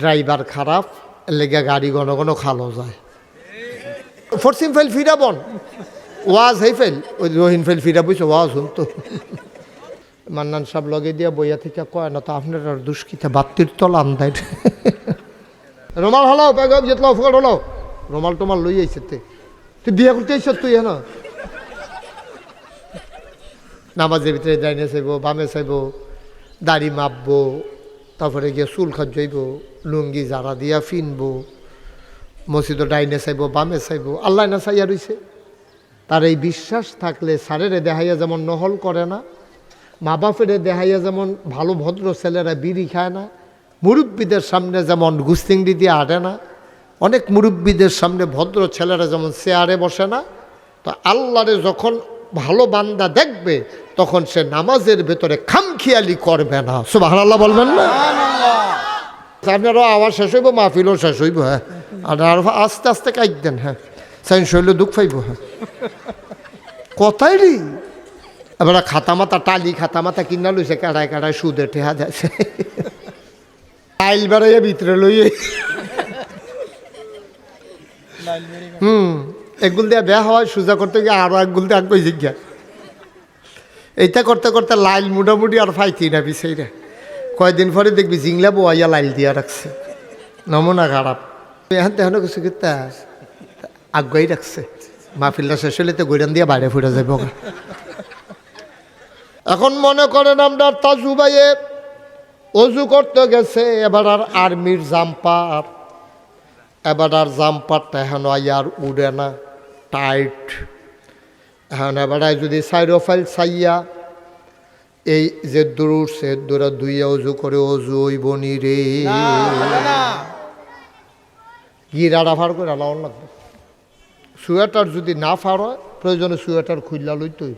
Driver খারাপ, লেগে গাড়ি ঘন ঘন খালো যায়। ফরসিম ফাইল ফিরাবন ওয়াজ হাই ফাইল ওই রহিন ফাইল ফিরা বুঝছো ওয়াজ শুনতো। মান্নান সাহেব লগে দিয়া বইয়া থেকে কয় না তো আপনার আর দুষ্কিতে বাত্তির তল আন্দায় রুমাল হলাও বেগম যেতলাও ফুকার হলাও রুমাল টমাল লই আইছে তুই বিয়ে করতে আইস তুই হ্যাঁ নামাজের ভিতরে ডাইনে চাইব বামে চাইব, দাড়ি মাপবো, তারপরে গিয়ে চুল খাজইব, লুঙ্গি জারা দিয়া ফিনবো, মসজিদও ডাইনে চাইব বামে চাইব, আল্লাহ না চাইয়া রইছে। তার এই বিশ্বাস থাকলে সারেরে দেখাইয়া যেমন নহল করে না, মা বাপেরে দেখাইয়া যেমন ভালো ভদ্র ছেলেরা বিড়ি খায় না, মুরব্বীদের সামনে যেমন গুস্তিংড়ি দিয়ে আটে না, অনেক মুরব্বীদের সামনে ভদ্র ছেলেরা যেমন চেয়ারে বসে না, তো আল্লাহরে যখন ভালো বান্দা দেখবে তখন সে নামাজের ভেতরে খামখিয়ালি করবে না। সুবহানাল্লাহ বলবেন না? আপনারও আওয়াজ শেষ হইব, মাহফিলও শেষ হইব। হ্যাঁ, আর আস্তে আস্তে কাইট দেন। হ্যাঁ, সাইন শৈলে দুঃখ পাইব। হ্যাঁ, কথাই রি এবার খাতা মাতা টালি খাতা মাতা কিনা লইছে, কাটায় কাটায় সুদে ঠেহা যাচ্ছে, আইল বেড়াইয়া ভিতরে লইয়ে একগুল দিয়ে বেয়া হয় সোজা করতে গিয়ে আরো একগুল দিয়ে আগে জিজ্ঞা এইটা করতে করতে লাইল মোটামুটি আর ফাইতি না বিষয়টা। কয়দিন পরে দেখবি জিংলা বোয়াইয়া লাইল দিয়া রাখছে, নমুনা খারাপ। এখন তেহন কিছু কিন্তু আগুয়াই রাখছে, মাহফিলটা শেষ হলে তো গৈরান দিয়ে বাইরে ফুটে যাইব। এখন মনে করেন আমরা তাজু ভাইয়ে অজু করতে গেছে, এবার আর আর্মির জাম্পার, এবার আর জাম্পারটা এখন আর উড়ে না, টাইট। এখন এবার যদি সাইরো ফাইল চাইয়া এই যে দূর সে দূরা দুইয়া অজু করে অজু হইব নি রে, গিরাটা ফার করে লাউন লাগবে। সোয়েটার যদি না ফার হয় প্রয়োজনে সোয়েটার খুললা লইতই।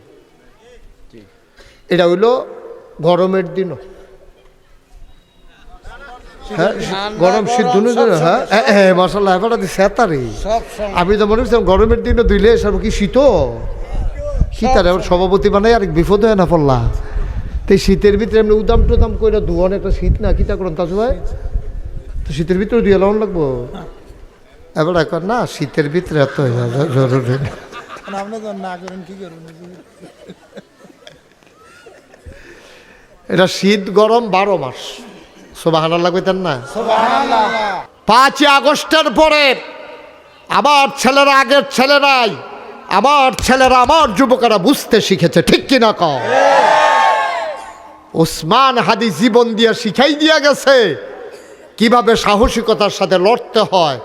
এটা হইল গরমের দিনও। হ্যাঁ, গরম শীত ধুনো। হ্যাঁ হ্যাঁ মশাল্লাহ এবারটা সেতারি। আমি তো মনে করছিলাম গরমের দিনে ধুইলে সব কি শীত শীতারে সভাপতি বানাই আর বিপদ হয় না পড়লা। তো শীতের ভিতরে এমনি উদাম টুদাম করে ধোয়ান একটা শীত না কিতা করেন তা সবাই তো শীতের ভিতরে ধুয়ে লাউন লাগবো। এবার এখন না শীতের ভিতরে এত জরুরি না। এটা শীত গরম 12 মাস। সুবহানাল্লাহ কইতেন না? 5 আগস্টের পরে আমার ছেলেরা আগের ছেলেরাই, আমার ছেলেরা আমার যুবকেরা বুঝতে শিখেছে, ঠিক কিনা কও? ওসমান হাদি জীবন দিয়ে শিখাই দিয়া গেছে কিভাবে সাহসিকতার সাথে লড়তে হয়।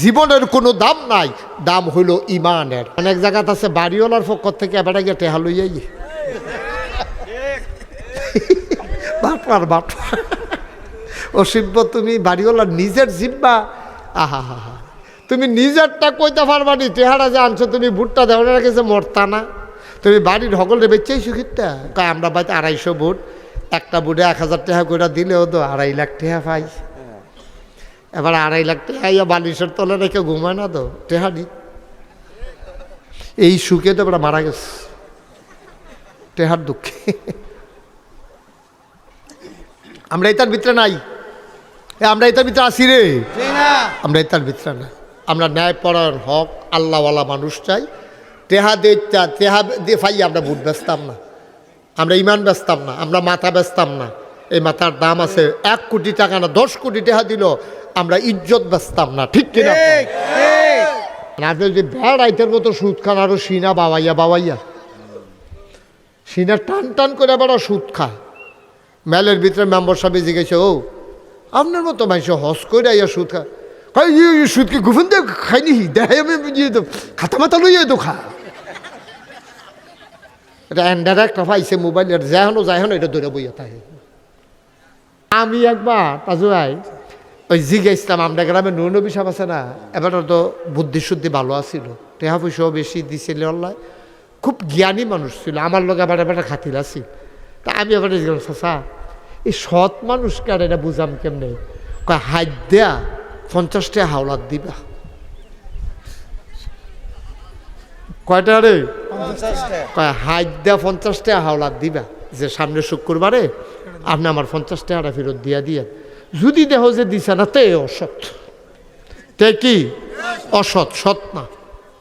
জীবনের কোনো দাম নাই, দাম হইল ইমানের। অনেক জায়গাতে আছে বাড়িওয়ালার পক্ষ থেকে এবার গিয়ে টেহা লইয়াই বাটপার বাটপার অসিব্য। তুমি বাড়িওয়ালার নিজের জিব্বা, আহা হা হা, তুমি নিজেরটা কইতে পারবা নি। টেহারা যে আনছো তুমি ভুট্টা দেওয়ার গেছে মরতা না, তুমি বাড়ির সকলে বেচেই সুখিতা কয় আমরা বাড়িতে 250 ভোট, একটা বুটে 1000 টাকা করে দিলেও তো 2.5 লাখ টাকা পাই। এবার 2.5 লাখ টাকা ইয়া বালিশের তলে রেখে ঘুমায় না তো টেহা দি এই সুখে তো এবার মারা গেছে টেহার দুঃখে। আমরা এটার ভিতরে নাই, আমরা এটার ভিতরে আসি রে, আমরা এটার ভিতরে না। আমরা ন্যায় পরায়ণ হক আল্লাহওয়ালা মানুষ চাই। টেহা দিয়ে ফাই আমরা বুট বেচতাম না, আমরা ইমান বেচতাম না, আমরা মাথা বেচতাম না। এই মাথার দাম আছে 1 কোটি টাকা না 10 কোটি টাকা দিল, আমরা ইজ্জত বেচতাম না, ঠিক কিনা? আপনি যদি ভেড় আইতের মতো সুদ খান, আরো সিনা বাবাইয়া সিনা টান টান করে আবার সুদ খায়। মেলের ভিতরে মেম্বার সাহেব জিজ্ঞেস, ও আপনার মতো মানুষ হস করে আইয়া সুদ খায়, সুদকে গুফন দিয়ে খাইনি দেখাই আমি খাতা মাথা লইয়া তো খা। এটা ইনডাইরেক্ট পাইছে মোবাইলের, যাই হন এটা ধরে বইয়া থাকে। আমি একবার তাজু ভাই ওই জিজ্ঞাসলাম, আমরা গ্রামে নবী সাহেব আছে না, এবার তো বুদ্ধি শুদ্ধি ভালো আছিল, টেহা পয়সাও বেশি দিছিল, আল্লাহ খুব জ্ঞানী মানুষ ছিল, আমার লোক আবার এবার খাতির আছিল। তা আমি এবার জিজ্ঞাসা, চাচা এই সৎ মানুষকে আর এটা বুঝাম কেমনে? কয় হাত দেয়া 50 টাকা হাওলাত দিবা। কয়টা রে? 50 টাকা। কয় হাত দেয়া 50 টাকা হাওলাত দিবা, যে সামনে শুক্রবারে আপনি আমার 50 টাকাটা ফেরত দিয়া দিয়ে যদি দেহ যে দিছে না তে অসৎ, তে কি অসৎ, সৎ না,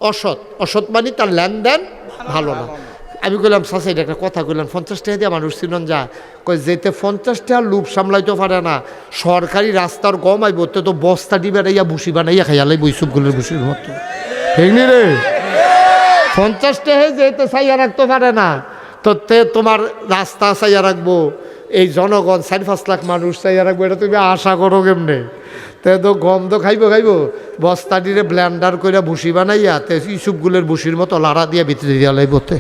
অসৎ। অসৎ মানে তার লেনদেন ভালো না। আমি কইলাম চাচা এটা একটা কথা কইলাম, 50 টাকা দিয়ে মানুষ চিনন যায়, কই যেতে 50 টাকা লোভ সামলাইতে পারে না, সরকারি রাস্তার গম আইব তো বস্তা দিবে ইয়া ভুসি বানাইয়া খাইয়ালাই বৈসবগুলোর ভুসির মতো, ঠিক নি রে? 50 টাকা যেতে চাইয়া রাখতে পারে না, তো তে তোমার রাস্তা চাইয়া রাখবো, এই জনগণ 4-5 লাখ মানুষ চাইয়া রাখবো, এটা তুমি আশা করো কেমনে? তে তো গম তো খাইব বস্তা দিয়ে ব্লেন্ডার করে ভুসি বানাইয়া তে ইসুপগুলোর ভুসির মতো লাড়া দিয়ে ভিতরে দিয়া লাইবতে।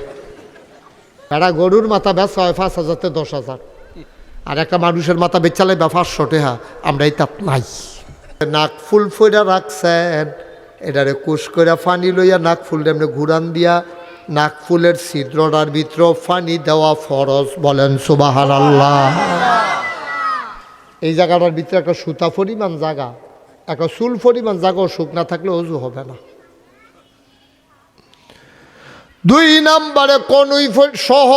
একটা গরুর মাথা বেচা হয় 5,000 থেকে 10,000, আর একটা মানুষের মাথা বেচা লাইবা 500 টাকা। আমরা এই তাপ নাই। নাক ফুল ফইরা রাখছেন, এটারে কুশ করে পানি লইয়া নাক ফুল এমনি ঘুরান দিয়া নাক ফুলের ছিদ্রটার ভিতর পানি দেওয়া ফরজ। বলেন সুবহানাল্লাহ। এই জায়গাটার ভিতরে একটা সুতা পরিমাণ জায়গা, একটা চুল পরিমাণ জায়গাও শুকনা থাকলে অজু হবে না। 2 নম্বরে কনুই সহ,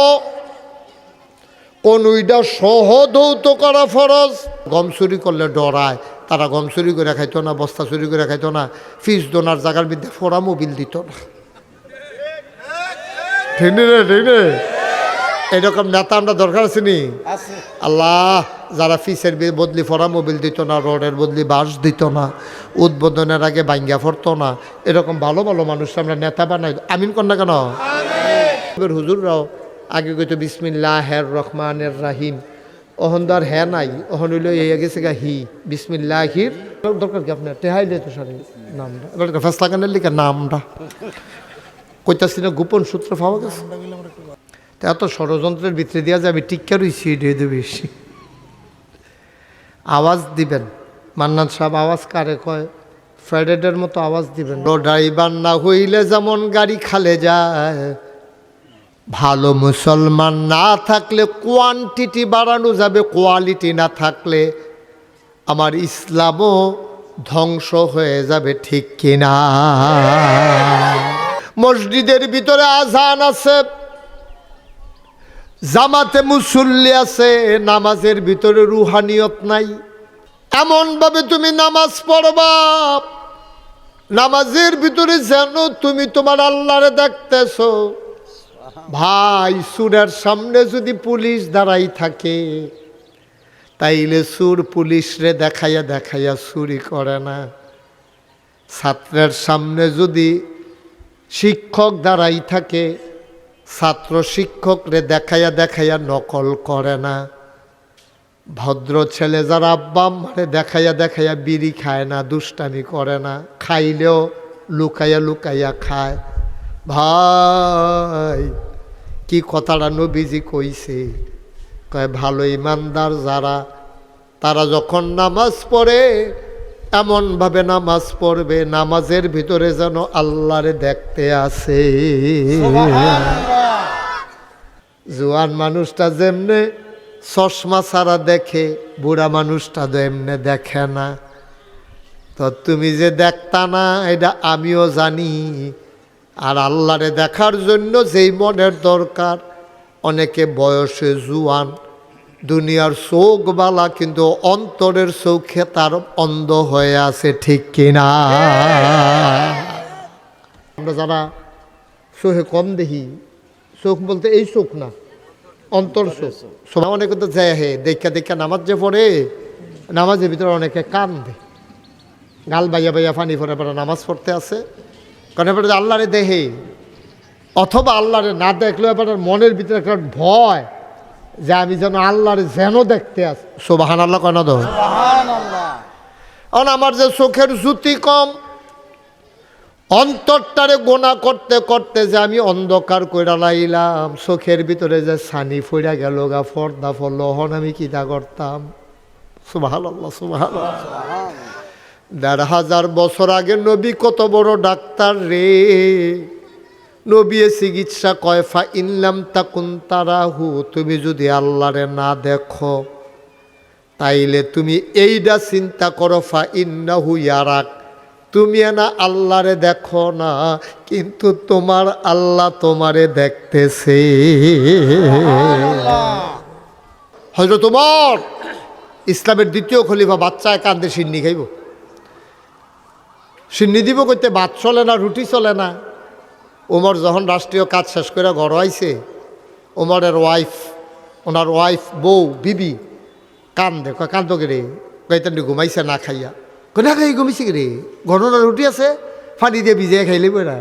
কনুইটা সহ ধৌত করা ফরজ। গম চুরি করলে ডরায়, তারা গম চুরি করে খাইতো না, বস্তা চুরি করে খাইতো না, ফিস দোনার জায়গার মধ্যে ফোড়া মোবিল দিত না, ঠিক রে? ঠিক রে? এরকম নেতা আমরা দরকার আছে নি? আল্লাহ, যারা ফিসের বদলি ফোড়া মোবিল দিত না, রডের বদলি বাঁশ দিত না, উদ্বোধনের আগে বাইঙ্গা ফরতো না, এরকম ভালো ভালো মানুষ আমরা নেতা বানাই। আমিন কর না কেন? হুজুররাও আগে কইতো বিসমিল্লাহির রহমানির রহিম, অহনদার হ্যাঁ নাই, অহন হইল এই গেছে গা হি বিসমিল্লাহির। দরকার কি আপনার টেহাই দিত সারি নামটা এবার ফেসলা কানের লিখে নামটা কইতাছি না, গোপন সূত্র পাওয়া গেছে। এত ষড়যন্ত্রের ভিতরে দিয়া যে আমি টিক্কা রইছি এটা বেশি। আওয়াজ দিবেন, মান্নান সাহেব আওয়াজ কারে কয়? ফ্রাইডের মতো আওয়াজ দিবেন। ড্রাইভার না হইলে যেমন গাড়ি খালে যায়, ভালো মুসলমান না থাকলে কোয়ান্টিটি বাড়ানো যাবে, কোয়ালিটি না থাকলে আমার ইসলামও ধ্বংস হয়ে যাবে, ঠিক কিনা? মসজিদের ভিতরে আজান আছে, জামাতে মুসল্লি আছে, নামাজের ভিতরে রুহানিয়ত নাই। এমনভাবে তুমি নামাজ পড়বা, নামাজের ভিতরে যেন তুমি তোমার আল্লাহরে দেখতেছো। ভাই, সুরের সামনে যদি পুলিশ দাঁড়াই থাকে, তাইলে সুর পুলিশরে দেখাইয়া দেখাইয়া চুরি করে না। ছাত্রের সামনে যদি শিক্ষক দাঁড়াই থাকে, ছাত্র শিক্ষকরে দেখাইয়া দেখাইয়া নকল করে না। ভদ্র ছেলে যারা আব্বা আম্মারে দেখাইয়া দেখাইয়া বিড়ি খায় না, দুষ্টামি করে না, খাইলেও লুকাইয়া লুকাইয়া খায়। ভাই, কি কথাটা নবীজি কইছে, কয় ভালো ইমানদার যারা, তারা যখন নামাজ পড়ে এমনভাবে নামাজ পড়বে, নামাজের ভিতরে যেন আল্লাহরে দেখতে আসে। জোয়ান মানুষটা যেমনে চশমা ছাড়া দেখে, বুড়া মানুষটা তো এমনে দেখে না। তো তুমি যে দেখতা না এটা আমিও জানি। আর আল্লাহরে দেখার জন্য যেই মনের দরকার, অনেকে বয়সে জুয়ান, দুনিয়ার চোখ বালা, কিন্তু অন্তরের চোখে তার অন্ধ হয়ে আছে, ঠিক কিনা? আমরা যারা চোখে কম দেখি, চোখ বলতে এই চোখ না, অন্তর চোখ। সবাই অনেকে তো যায় হে দেখা দেখা নামাজ যে পড়ে, নামাজের ভিতরে অনেকে কান্দে, গাল বাইয়া বাইয়া পানি পরে পরে নামাজ পড়তে আছে, কারণ এবার আল্লাহরে দেখে, অথবা আল্লাহরে না দেখলেও এবার মনের ভিতরে একটা ভয় যে আমি যেন আল্লাহরে যেন দেখতে আসি। সুবহানাল্লাহ কেন দো? কারণ আমার যে চোখের জ্যোতি কম, অন্তরটারে গোনা করতে করতে যে আমি অন্ধকার কইরা লাইলাম, চোখের ভিতরে যে ছানি ফইরা গেল গা, পর্দা ফল, হন আমি কিতা করতাম? সুবহানাল্লাহ, সুবহানাল্লাহ। ১,৫০০ বছর আগে নবী কত বড় ডাক্তার রে। নবী চিকিৎসা কয়, ফা ইনলাম তাকুন তারাহু, তুমি যদি আল্লাহরে না দেখো তাইলে তুমি এইটা চিন্তা করো, ফা ইন্নাহু ইয়ারাক, তুমি না আল্লাহরে দেখো না, কিন্তু তোমার আল্লাহ তোমারে দেখতেছে। হযরত ওমর ইসলামের দ্বিতীয় খলিফা বাচ্চায় কান্দে সিন্নি খাইব, সিন্নি দিব করতে ভাত চলে না, রুটি চলে না। ওমর যখন রাষ্ট্রীয় কাজ শেষ করে ঘর আইছে, ওমরের ওয়াইফ, ওনার ওয়াইফ বউ বিবি কান্দে, কান্দ রে, কইতেন ঘুমাইছে না খাইয়া, না খাই ঘুমাইছে রে, ঘটনা রুটি আছে ফানি দিয়ে ভিজাই খাইলে না,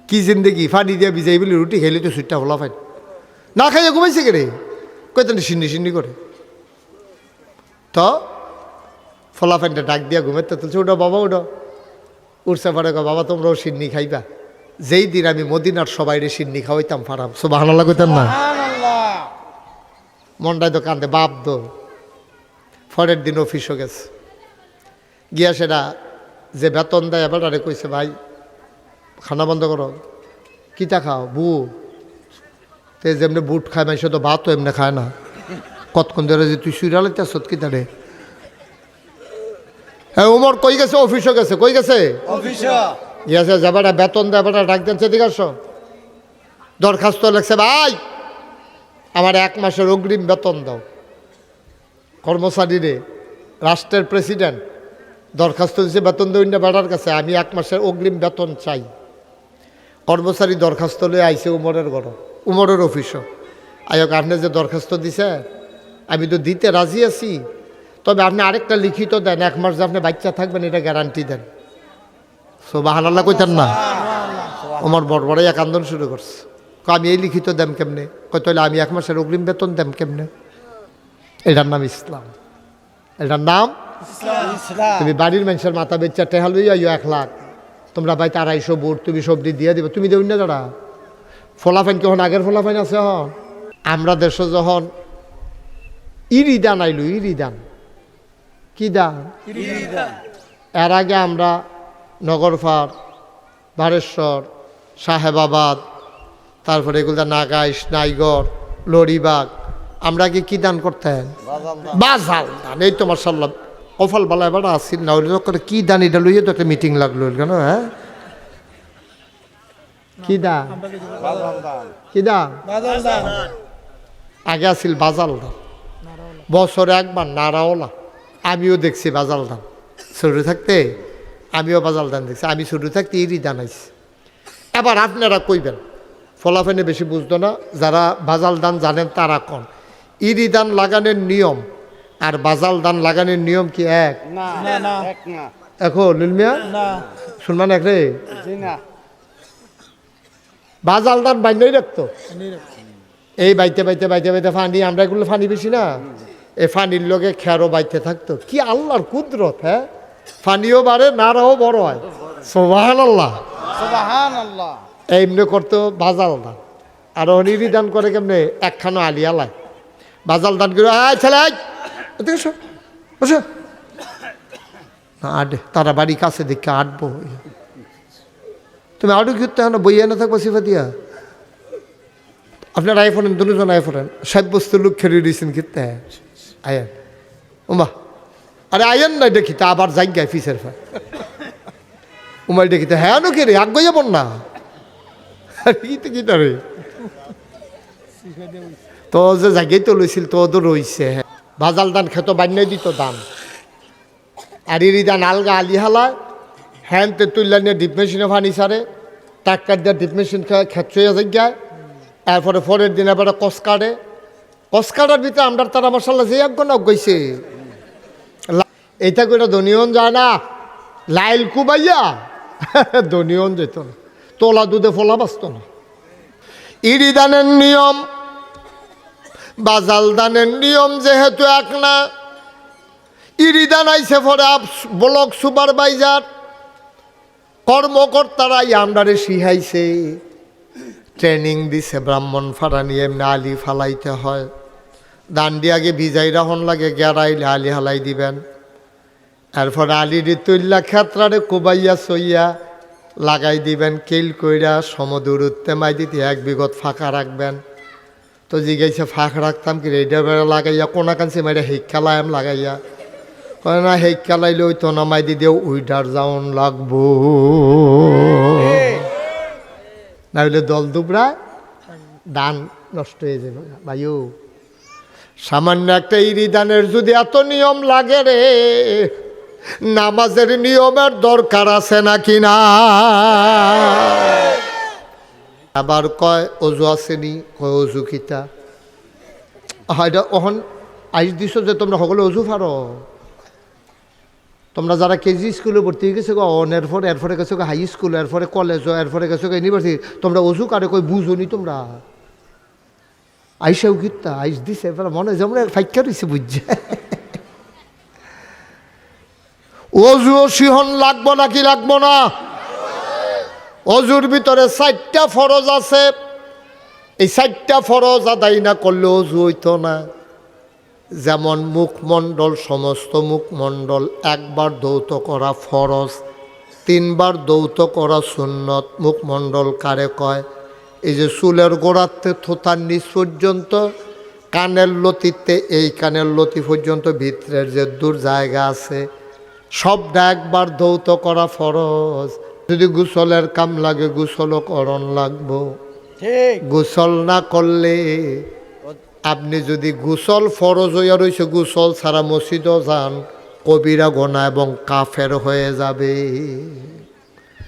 কি জিন্দেগি, ফানি দিয়ে ভিজাই বলে রুটি খাইলে তো সুইটটা হলা ফাইন, না খাইয়া ঘুমাইছে রে, কইতেন সিন্নি সিন্নি করে। তো ফলাফাইনটা ডাক দিয়া ঘুমাইতে তুলছে, ওটা বাবা ওটা উঠছে পরে, বাবা তোমরাও সিন্নি খাইবা। যেই দিন আমি মদিনার সবাইরে সিন্নি খাওয়াইতাম ফারাম, সুবহানাল্লাহ কইতাম না, মনটাই তো কান্দে বাপ দো। পরের দিন অফিসও গেছে, গিয়া সেটা যে বেতন দেয় এবারে কইছে, ভাই খানা বন্ধ করো, কিতা খাও বু, তো যেমনি বুট খায় মাইসে তো ভাতও এমনি খায় না, কতক্ষণ ধরে যে তুই সুইরালাইতে আসত কিতা রে। হ্যাঁ ওমর কই গেছে, অফিসও গেছে, কই গেছে গিয়েছে, যাবাটা বেতন দেয় এবারে ডাক দেন, সেদিকে আসো, দরখাস্ত লেখছে, ভাই আমার 1 মাসের অগ্রিম বেতন দাও। কর্মচারী রে, রাষ্ট্রের প্রেসিডেন্ট দরখাস্ত দিচ্ছে বেতন দেবেন না বেড়ার কাছে, আমি 1 মাসের অগ্রিম বেতন চাই। কর্মচারী দরখাস্ত লয়ে আইছে উমরের ঘর, উমরের অফিসও আয়োগ, আপনি যে দরখাস্ত দিছে আমি তো দিতে রাজি আছি, তবে আপনি আরেকটা লিখিত দেন, 1 মাস যে আপনি বাচ্চা থাকবেন এটা গ্যারান্টি দেন। সুবহানাল্লাহ কইতেন না, আমার বড় বড় এক আন্দোলন শুরু করছে, আমি এই লিখিত দেম কেমনে, কই তাহলে আমি 1 মাসের অগ্রিম বেতন দেম কেমনে। এটার নাম ইসলাম, এটার নাম ইসলাম। তুমি বাড়ির মানুষের মাথা বেচা টেহা লইয়া 1 লাখ, তোমরা ভাই 250 বুট তুমি সবজি দিয়ে দিবে, তুমি দেবেন না দাঁড়া। ফলাফাইন কখন আগের ফলাফাইন আছে হন। আমরা দেশে যখন ইরিদান আইলো, ইরিদান কি দান, এর আগে আমরা নগরপাড়, বারেশ্বর, সাহেবাবাদ, তারপরে এগুলো নাগাইশ, নাইগড়, লড়িবাগ, আমরা কি দান করতেন, বাজাল দান। এই তো মাশাআল্লাহ কফল বালা এবার আসছিল না, ওই করে কি দান এটা লইয়ে তো একটা মিটিং লাগলো কেন। হ্যাঁ কি দান, কি দান, আগে আসছিল বাজাল দান, বছরে একবার নারাওলা, আমিও দেখছি বাজাল দান ছোটো থাকতে, আমিও বাজাল দান দেখছি, আমি ছোটো থাকতে ইরি দান আইছি। এবার আপনারা কইবেন ফলাফেনে বেশি বুঝতো না, যারা বাজাল দান জানেন তারা কন, ইরি দান লাগানোর নিয়ম আর বাজাল দান লাগানোর নিয়ম কি এক? এখন লিলমিয়া শুনমান এক রে, বাজাল দান বাইন্যই রাখতো, এই বাইতে বাইতে বাইতে বাইতে ফানি, আমরা এগুলো ফানি বেশি না, এই ফানির লোকে খেরো বাইতে থাকতো, কি আল্লাহর কুদরত। হ্যাঁ ফানিও বাড়ে, নারাও বড় হয়, সুবহানাল্লাহ সুবহানাল্লাহ। এমনি করতো বাজাল দান। আর অনিরি দান করে কেমনে, একখানো আলিয়ালায় বাজাল দান করে, আয় ছেলে বসো না, আডে তারা বাড়ি কাছে দেখে আটবো, তুমি আডু ঘুরতে হন বইয়া না থাকবো সিফা দিয়া। আপনার আই ফোনেন, দুজন আই ফোনেন, সব বস্তু লোক খেয়ে দিয়েছেন খেতে আয়েন উমা, আরে আয়েন নাই দেখিতে আবার যাই গায় ফিসের ফা উমাই দেখিতে, হ্যাঁ নো কে রে আগ যাবন না কিটা রে, তো যে জায়গায় তো লইছিল তো তো রইছে। বাজাল দান খেত বান্যাই দিত দান, আর ইরি দান আলগা আলি হালায়, হ্যান তে তুললা নিয়ে ডিপ মেশিনে ফানি সারে, ট্রাক্টার দিয়ে ডিপ মেশিন খেয়ে যায়। এরপরে পরের দিন এবার কসকাটে, কসকাটার ভিতরে আমরা তারা মশাল্লা যে এক গনা গইছে, এইটা করে ধনিয়ন যায় না, লাইল কুবাইয়া ধনিয়ন যেত না, তোলা দুধে ফোলা বাঁচত না। ইরি দানের নিয়ম বাজাল দানের নিয়ম যেহেতু এক না, ইরি দান আইসে পরে ব্লক সুপারভাইজার কর্মকর্তারাই আমরারে শিখাইছে, ট্রেনিং দিছে, ব্রাহ্মণ ফাড়া নিয়ে এমনি আলি ফালাইতে হয়, দান্ডি আগে ভিজাই রাহন লাগে, গেরাইলে আলি হালাই দিবেন, এরপরে আলির তৈল্লা ক্ষেত্রারে কোবাইয়া সইয়া লাগাই দিবেন, কেল কইরা সমদূরত্বে মাই দিতে 1 বিঘত ফাঁকা রাখবেন। তো জিগাইছে ফাঁক রাখতাম কি রেডিও বেড়া লাগাইয়া, কোনা কানছে মাইরা হেক্কালায়াম লাগাইয়া, কয় না হেক্কালাইলে ওই তো নামাই দি দেও উইডার যাওন লাগবো, না হইলে দল দুবরা দান নষ্ট হয়ে যাবে। ভাইও সামান্য একটা ইরিদানের যদি এত নিয়ম লাগে রে, নামাজের নিয়মের দরকার আছে নাকি না? আবার কয় অজু আসেনি, কয় অজু কিতা এটা অহন আইস দিছ যে তোমরা সকলে অজু পারো। তোমরা যারা কেজি স্কুলে ভর্তি হয়ে গেছো অন এরপরে গেছো হাই স্কুল, এরপরে কলেজ, এরপরে গেছো ইউনিভার্সিটি, তোমরা অজু কারে কই বুঝনি তোমরা? আইসাও গীতা আইস দিছে এবার মনে যেমন ফাইকা রয়েছে বুঝছে। অজু সিহন লাগবো নাকি লাগবো না? অজুর ভিতরে 4টা ফরজ আছে, এই 4টা ফরজ আদায় না করলে অজু হইতো না। যেমন মুখমণ্ডল, সমস্ত মুখমণ্ডল একবার ধৌত করা ফরজ, 3বার ধৌত করা সুন্নত। মুখমণ্ডল কারে কয়? এই যে চুলের গোড়াতে থোতার নিচ পর্যন্ত, কানের লতিতে এই কানের লতি পর্যন্ত ভিতরের যে দূর জায়গা আছে সবটা একবার ধৌত করা ফরজ। যদি গোসলের কাম লাগে গোসলও করণ লাগবো। গোসল না করলে আপনি যদি গোসল ফরজ হইয়া রয়েছে, গোসল ছাড়া মসজিদও যান, কবিরা গোনা এবং কাফের হয়ে যাবে,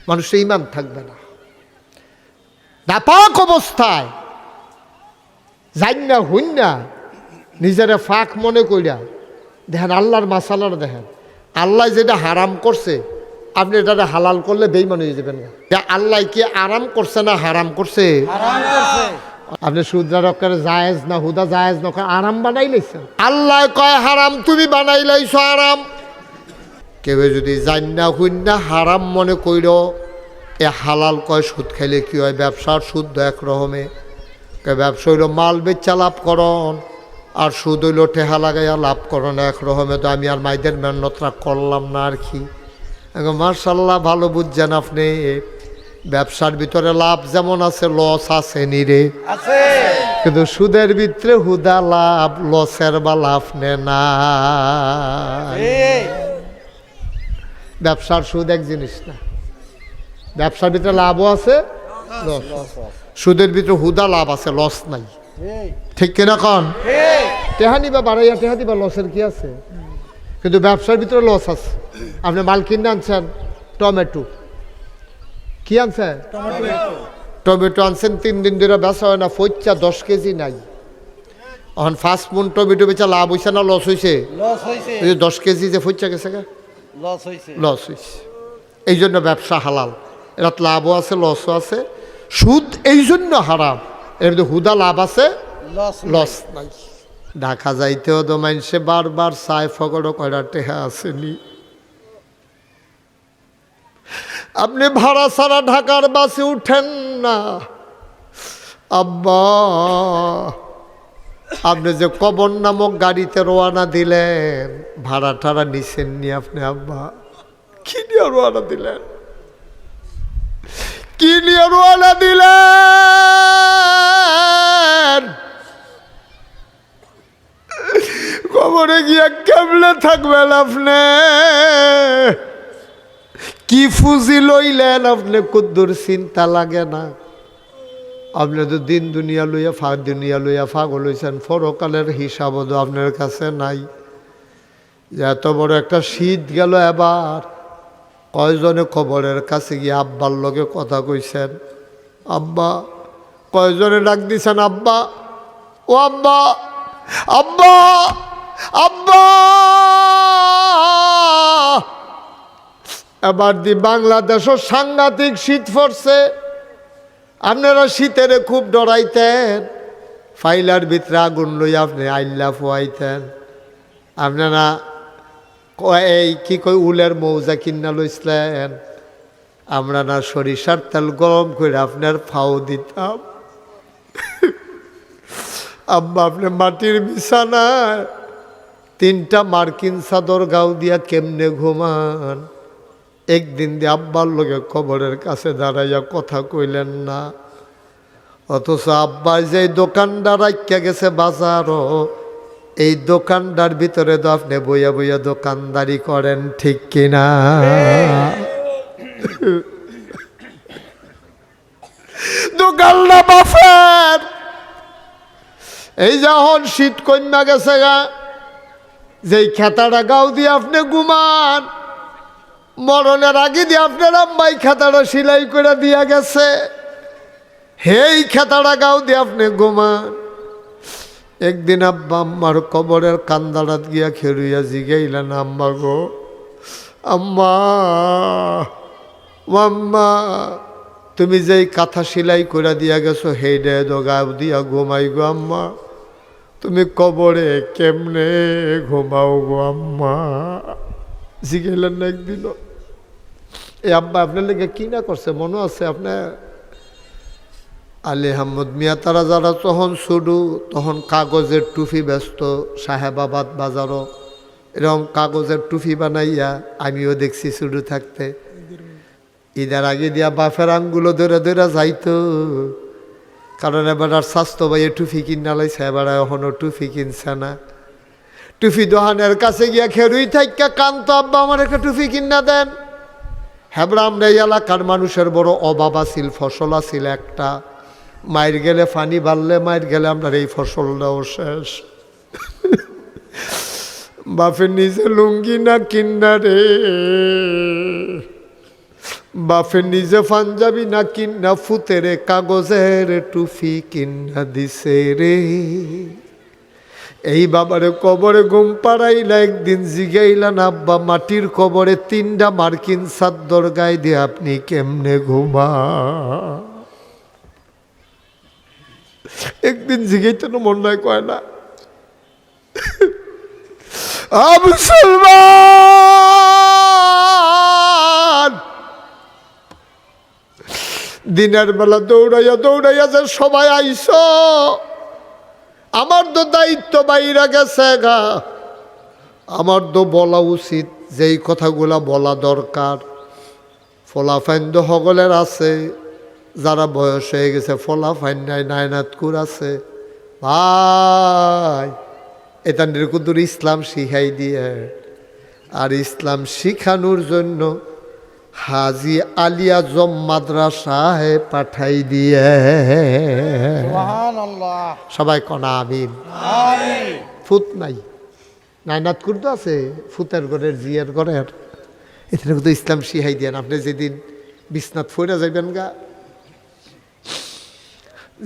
মানুষের ইমান থাকবে না। নাপাক অবস্থায় যাই না হইন না নিজেরা ফাঁক মনে কইরা দেখেন আল্লাহর মাসালার দেখেন, আল্লাহ যেটা হারাম করছে আপনি এটা হালাল করলে বেঈমান হয়ে যাবেন না। আল্লাহ কি আরাম করছে না হারাম করছে? আপনি সুদরা রক্ষার জায়েজ না হুদা জায়েজ না আরাম বানাই লাইছেন। আল্লাহ কয় হারাম, তুমি বানাই লাইছো আরাম। কেউ যদি জান না হইন না হারাম মনে কইর এ হালাল কয়, সুদ খাইলে কি হয়? ব্যবসার সুদ এক রকমে, ব্যবসা হইল মাল বেচা লাভ করন, আর সুদ হইল টেহা লাগাইয়া লাভ করন এক রকমে। তো আমি আর মাইদের মেহনতরা করলাম না আর কি। মার্শাল্লাহ ভালো বুঝছেন আপনি। ব্যবসার ভিতরে লাভ যেমন আছে লস আছে নিরে, কিন্তু সুদের ভিতরে হুদা লাভ, লসের বা লাভ নে না। ব্যবসার সুদ এক জিনিস না, ব্যবসার ভিতরে লাভও আছে লস, সুদের ভিতরে হুদা লাভ আছে লস নাই। ঠিক কিনা কন? টেহা নিবা বাড়াইয়া টেহা দিবা, লসের কি আছে? কিন্তু ব্যবসার ভিতরে লস আছে। আপনি মাল কিনে আনছেন, টমেটো কি আনছেন? টমেটো আনছেন 3 দিন ধরে বেচা হয় না, ফইচা 10 কেজি নাই। এখন 5 মণ টমেটো বেচা লাভ হয়েছে না লস হয়েছে? 10 কেজি যে ফইচা গেছে লস হয়েছে। এই জন্য ব্যবসা হালাল, এরা লাভও আছে লসও আছে। সুদ এই জন্য হারাম, এর মধ্যে হুদা লাভ আছে লস নাই। ঢাকা যাইতেও তো মানুষে বারবার চায় ফকড়ো কয়টা টেহা আসেনি। আপনি ভাড়া ছাড়া ঢাকার বাসে উঠেন না। আব্বা আপনি যে কবর নামক গাড়িতে রওনা দিলেন, ভাড়া টাড়া নিছেন নি আপনি? আব্বা কি নিয়ে রওনা দিলেন? কি নিয়ে রওনা দিলেন? কবরে গিয়া কেমনে থাকবেন আপনি? কি ফুজি লইলেন আপনি? কুদ্দুর চিন্তা লাগে না? আপনি তো দুনিয়া লইয়া পাগল হইছেন, পরকালের হিসাবও তো আপনার কাছে নাই। যে এত বড় একটা শীত গেল, এবার কয়জনে কবরের কাছে গিয়ে আব্বার লগে কথা কইছেন? আব্বা কয়জনে ডাক দিছেন? আব্বা ও আব্বা, আব্বা আব্বা। এবার দি বাংলাদেশও সাংঘাতিক শীত পড়ছে। আপনারা শীতের খুব ডরাইতেন, ফাইলার ভিতরে আগুন লই আপনি আইল্লা ফুয়াইতেন। আপনারা এই কি কই উলের মৌজা কিনা লইছিলেন, আমরা না সরিষার তেল গরম করে আপনার ফাও দিতাম। আব্বা আপনি মাটির বিছানায় 3টা মার্কিন চাদর গাও দিয়া কেমনে ঘুমান? একদিন দিয়ে আব্বার লোকে কবরের কাছে দাঁড়াইয়া কথা কইলেন না। অথচ আব্বার যে দোকানদার রাখিয়া গেছে বাজারও, এই দোকানদার ভিতরে তো আপনি বইয়া বইয়া দোকানদারি করেন, ঠিক কিনা? দোকানটা বাফের, এই যখন শীত কন্যা গেছে গা, যেই খেতাটা গাও দিয়ে আপনি ঘুমান, মরণের আগে দিয়ে আপনার আম্মাই খেতাটা সেলাই করে দিয়া গেছে, হেই খেতাটা গাও দিয়ে আপনি ঘুমান। একদিন আব্বা আম্মার কবরের কান্দারাত গিয়া খেরুইয়া জিগাইলেন, আম্মা গো, আম্মা মাম্মা, তুমি যেই কাঁথা সেলাই করে দিয়া গেছো হেইডে দো গাও দিয়া ঘুমাই গো আম্মা, তুমি কবরে কেমনে ঘুমাও গো আম্মা? জিগাইলেন না একদিন? এই আব্বা আপনার লেগে কি না করছে মনে আছে আপনার? আলী আহমদ মিয়া তারা যারা তখন শুরু, তখন কাগজের টুপি ব্যস্ত, সাহেবাবাদ বাজারও এরকম কাগজের টুপি বানাইয়া আমিও দেখছি শুরু থাকতে। ঈদের আগে দিয়া বাফের আঙ্গুলো ধরে ধরে যাইতো, কারণ এবার আর স্বাস্থ্য ভাইয়ে টুপি কিনা লাইছে, এবার এখনও টুপি কিনছে না। টুপি দোহানের কাছে গিয়া খেরুই থাইকা কান্ত, আব্বা আমার একটা টুপি কিনা দেন। হেবরা আমরা এই এলাকার মানুষের বড় অভাব আছিল, ফসল আছিল একটা, মায়ের গেলে ফানি বাড়লে, মায়ের গেলে আমরা এই ফসলটাও শেষ। বাপের নিজে লুঙ্গি না কিন্না রে, বাপের নিজে পাঞ্জাবি না কিন্না ফুতেরে কাগজের টুপি কিন্না দিছে রে। এই বাবারে কবরে ঘুম পাড়াইলা, একদিন জিগাইলা না, আব্বা মাটির কবরে 3টা মার্কিন চাদর গায়ে দিয়ে আপনি কেমনে ঘুমা? একদিন জিগাইতে না মন নাই কয় না? মুসলমান দিনের বেলা দৌড়াইয়া দৌড়াইয়া যে সবাই আইস, আমার তো দায়িত্ব বাইরা গেছে গা, আমার তো বলা উচিত যেই কথাগুলা বলা দরকার। ফলাফাইন্দ সকলের আছে, যারা বয়স হয়ে গেছে ফলাফাইন নাই, নায়নাতকুর আছে। ভাই এটা নির্কুদুর ইসলাম শিখাই দিয়ে, আর ইসলাম শিখানোর জন্য হাজি আলিয়া জম মাদ্রাসায় পাঠাই দিয়ে। সবাই কনা আমিন। ফুত নাই, নায়নাতকুর তো আছে, ফুতের ঘরের জিয়ার ঘরের, এখানে কিন্তু ইসলাম শিখাই দিয়ে। আপনি যেদিন বিছনাথ ফইরা যাবেন গা,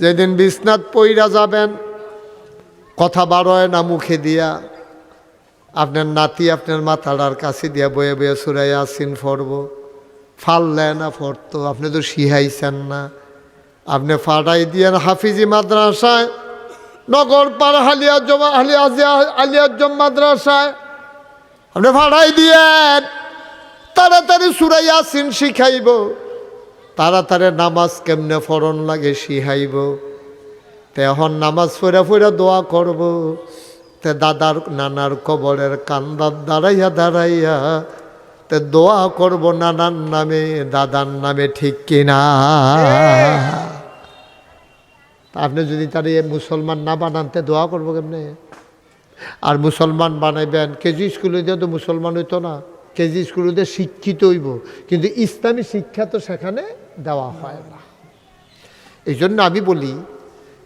যেদিন বিছনাথ পইরা যাবেন, কথা বারোয় না মুখে দিয়া, আপনার নাতি আপনার মাথাটার কাছে দিয়া বয়ে বয়ে সূরা ইয়াসিন পড়ব, ফাললে না পড়তো, আপনি তো শিখাইছেন না। আপনি ফাটাই দিয়েন হাফিজি মাদ্রাসায়, নগর পাড় আলিয়াজম মাদ্রাসায় আপনি ফাটাই দিয়েন, তাড়াতাড়ি সূরা ইয়াসিন শিখাইব, তাড়াতাড়ি নামাজ কেমনে ফরন লাগে শিখাইব। তে এখন নামাজ পড়া পড়া দোয়া করব, তে দাদার নানার কবরের কান্দার দাঁড়াইয়া দাঁড়াইয়া তে দোয়া করব নানার নামে দাদার নামে, ঠিক কিনা? আপনি যদি তার মুসলমান না বানানতে দোয়া করবো কেমনে? আর মুসলমান বানাইবেন, কেজি স্কুলে দিয়ে তো মুসলমান হইতো না, কেজি স্কুলে দিয়ে শিক্ষিত হইব, কিন্তু ইসলামী শিক্ষা তো সেখানে দেওয়া হয় না। এই জন্য আমি বলি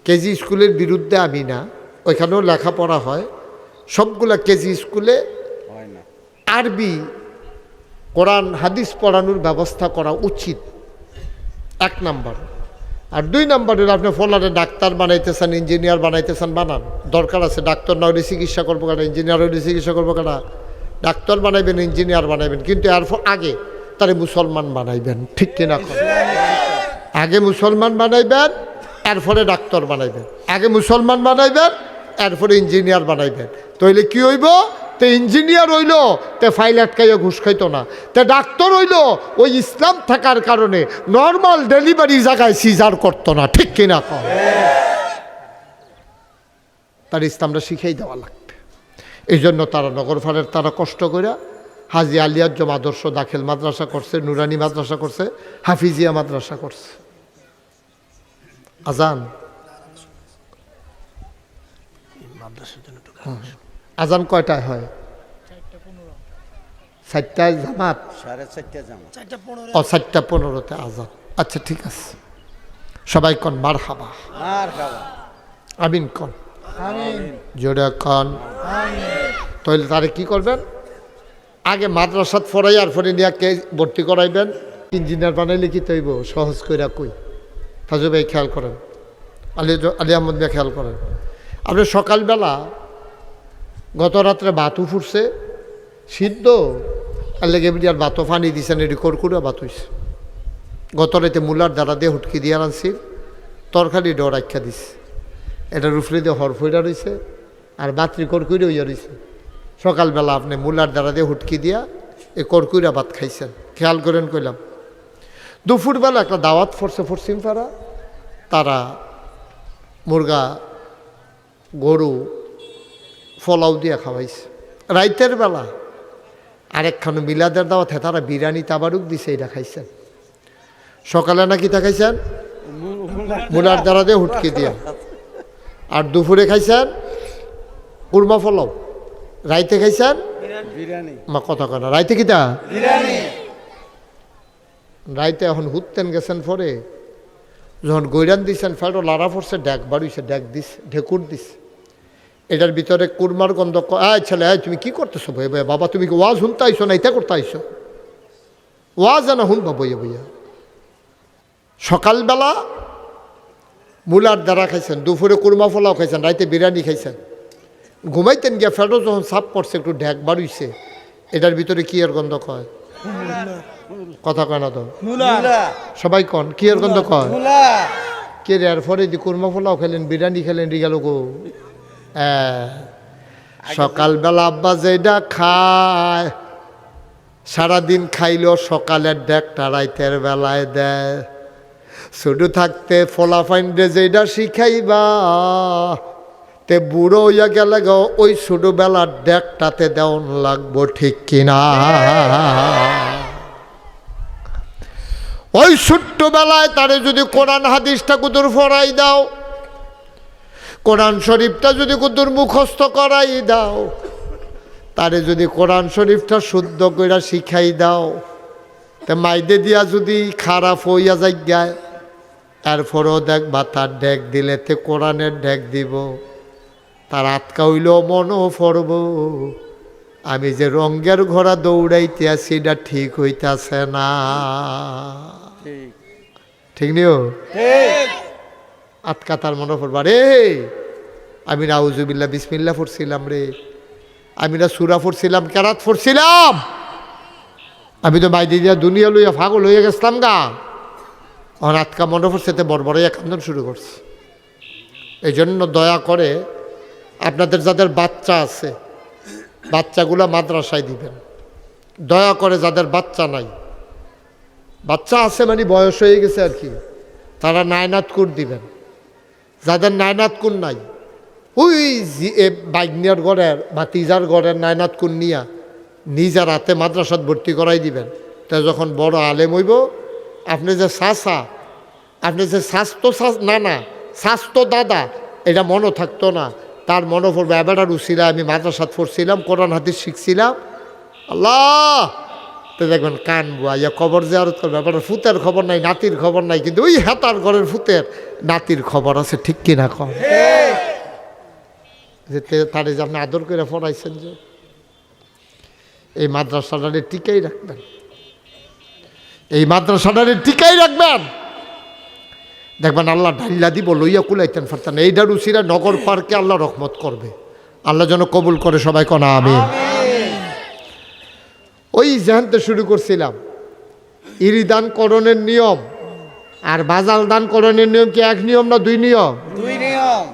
কেজি স্কুলের বিরুদ্ধে আমি না, ওইখানেও লেখাপড়া হয়, সবগুলা কেজি স্কুলে আরবি কোরআন হাদিস পড়ানোর ব্যবস্থা করা উচিত, 1 নাম্বার। আর 2 নাম্বারের আপনি ফলারে ডাক্তার বানাইতেছেন, ইঞ্জিনিয়ার বানাইতেছেন, বানান, দরকার আছে। ডাক্তার না হলে চিকিৎসা করবো কেনা, ইঞ্জিনিয়ার হলে চিকিৎসা করবো কেনা? ডাক্তার বানাইবেন, ইঞ্জিনিয়ার বানাইবেন, কিন্তু এর আগে তারে মুসলমান বানাইবেন, ঠিক কিনা? আগে মুসলমান বানাইবেন, এরপরে ডাক্তার বানাইবেন। আগে মুসলমান বানাইবেন, এরপরে ইঞ্জিনিয়ার বানাইবেন। তাইলে কি হইব? তে ইঞ্জিনিয়ার হইল তে ফাইল আটকাইয়া ঘুষ খাইতো না, তে ডাক্তার হইল ওই ইসলাম থাকার কারণে নর্মাল ডেলিভারি জায়গায় সিজার করতো না, ঠিক কিনা? তার ইসলামটা শিখাই দেওয়া লাগবে। এই জন্য তারা নগরফারের তারা কষ্ট করে হাজি আলিয়াজম আদর্শ দাখিল মাদ্রাসা করছে, নুরানি মাদ্রাসা করছে, হাফিজিয়া মাদ্রাসা করছে। আজান আজান কয়টায় হয়? 4টায় জামাত, 4:15 আজান। আচ্ছা ঠিক আছে, সবাই কন মারহাবা, আমিন কন। জোরে খান। তাহলে তারে কি করবেন? আগে মাদ্রাসাত পড়াই আর পরে নিয়ে কে ভর্তি করাইবেন। ইঞ্জিনিয়ার বানাইলে কি তৈব সহজ কইরা কই তাজু ভাই খেয়াল করেন, আলী আহমদ ভাই খেয়াল করেন। আপনি সকালবেলা গত রাত্রে বাতু ফুটছে সিদ্ধ আর লেগে আর বাতো পানি দিছেন, এটি করকুড়া বাত হইছে। গত রাতে মূলার দ্বারা দিয়ে হুটকি দিয়ে আনছি, তরকারি ডর আখ্যা দিছে, এটার উফরে দিয়ে হরফইরা রয়েছে আর বাতরি করকুড়ে হইয়া রয়েছে। সকালবেলা আপনি মূলার দ্বারা দিয়ে হুটকি দিয়া এই করকুড়া ভাত খাইছেন, খেয়াল করেন কইলাম। দুপুরবেলা একটা দাওয়াত পড়ছে পশ্চিম পাড়া, তারা মুরগা গরু ফলাও দিয়া খাওয়াইছে। রাইতের বেলা আরেকখানো মিলাদের দাওয়াত, তারা বিরিয়ানি তাবারুক দিছে, এটা খাইছেন। সকালে নাকি তা খাইছেন মূলার দ্বারা দিয়ে হুটকি দিয়া, আর দুপুরে খাইছেন কুরমা ফলাও, রাইতে খাইছেন মা কথা কয় না রাইতে কিতা রাইতে এখন হুততেন গেছেন পরে যখন গৈরান দিছেন ফেটো লাড়া পড়ছে, ড্যাক বাড়িছে, ড্যাক দিস ঢেকুর দিস, এটার ভিতরে কুরমার গন্ধ। আয় ছেলে আয় তুমি কি করতেছো ভাই ভাই? বাবা তুমি কি ওয়াজ শুনতে আইসো না ইতা করতে আইসো? ওয়াজ না শুনবা বইয়া বইয়া। সকালবেলা মূলার দ্বারা খাইছেন, দুপুরে কুরমা ফলাও খাইছেন, রাইতে বিরিয়ানি খাইছেন। ঘুমাইতেন গিয়া ফেটো যখন সাপ পড়ছে একটু ঢ্যাক বাড়িছে, এটার ভিতরে কি এর গন্ধ কয়? কথা কয় না তো সবাই কন কি এর গন্ধ কয়? কে রে? আর পরে কুরমা ফলাও খেলেন, বিরিয়ানি খেলেন, রিগাল গো। সকালবেলা আব্বা যেটা খায় সারাদিন খাইলেও সকালের ডেকটা রাইতের বেলায় দেয়। শুধু থাকতে ফলাফাইন্ডে যেটা শিখাইবা তে বুড়ো হইয়া গেলে গো ওই ছোটবেলার ডেকটাতে দেওয়ান লাগবো, ঠিক কিনা? ওই ছোট্টবেলায় তারে যদি কোরআন হাদিসটা কুতুর ফরাই দাও, কোরআন শরীফটা যদি কুতুর মুখস্থ করাই দাও, তারে যদি কোরআন শরীফটা শুদ্ধ কইরা শিখাই দাও, তে মাইদে দিয়া যদি খারাপ হইয়া যাইগায় এরপরও দেখবা তার ডেক দিলে তে কোরআনের ডেক দিব, তার আটকা হইলেও মনও পড়ব আমি যে রঙ্গের ঘোড়া দৌড়াইতে আছি এটা ঠিক হইতাছে না। ঠিক নিও আটকা তার মনে পড়বা রে আমি নাউজুবিল্লাহ বিসমিল্লাহ পড়ছিলাম রে, আমি না সুরা পড়ছিলাম, কেরাত পড়ছিলাম, আমি তো বাইরে দিয়া দুনিয়া লইয়া পাগল হইয়া গেছিলাম গা। আমার আটকা মনে পড়ছে, বড় বড় কান্দন শুরু করছে। এই জন্য দয়া করে আপনাদের যাদের বাচ্চা আছে বাচ্চাগুলো মাদ্রাসায় দিবেন। দয়া করে যাদের বাচ্চা নাই, বাচ্চা আছে মানে বয়স হয়ে গেছে আর কি, তারা নায়নাতকুর দিবেন। যাদের নায়নাতকুর নাই ওই বাইগনিয়ার ঘরের বা তিজার ঘরের নায়নাতকুর নিয়া নিজের হাতে মাদ্রাসাত ভর্তি করাই দিবেন। তা যখন বড় আলেম হইব আপনি যে চাচা, আপনি যে স্বাস্থ্য নানা স্বাস্থ্য দাদা এটা মনে থাকতো না, তার মনে পড়বে এবারটা উছিলা আমি মাদ্রাসাত পড়ছিলাম, কোরআন হাদিস শিখছিলাম। আল্লাহ তো দেখবেন কান বুয়া খবর জিয়ারত করবে, এবার ফুতের খবর নাই, নাতির খবর নাই, কিন্তু ওই হেতার ঘরের ফুতের নাতির খবর আছে, ঠিক কিনা কম? যে তারে যে আপনি আদর করে পড়াইছেন, যে এই মাদ্রাসাটারে টিকাই রাখবেন, এই মাদ্রাসাটারে টিকাই রাখবেন। দেখবেন আল্লাহ ঢাল্লা দিব লইয়া কুলাইতেন ফারতেন। এইটা রুচিরা নগর পার্কে আল্লাহ রহমত করবে, আল্লাহ যেন কবুল করে সবাই কনা আমিন। ওই জানতে শুরু করছিলাম ইরিদান করণের নিয়ম আর বাজাল দান করণের নিয়ম কি এক নিয়ম না দুই নিয়ম? দুই নিয়ম।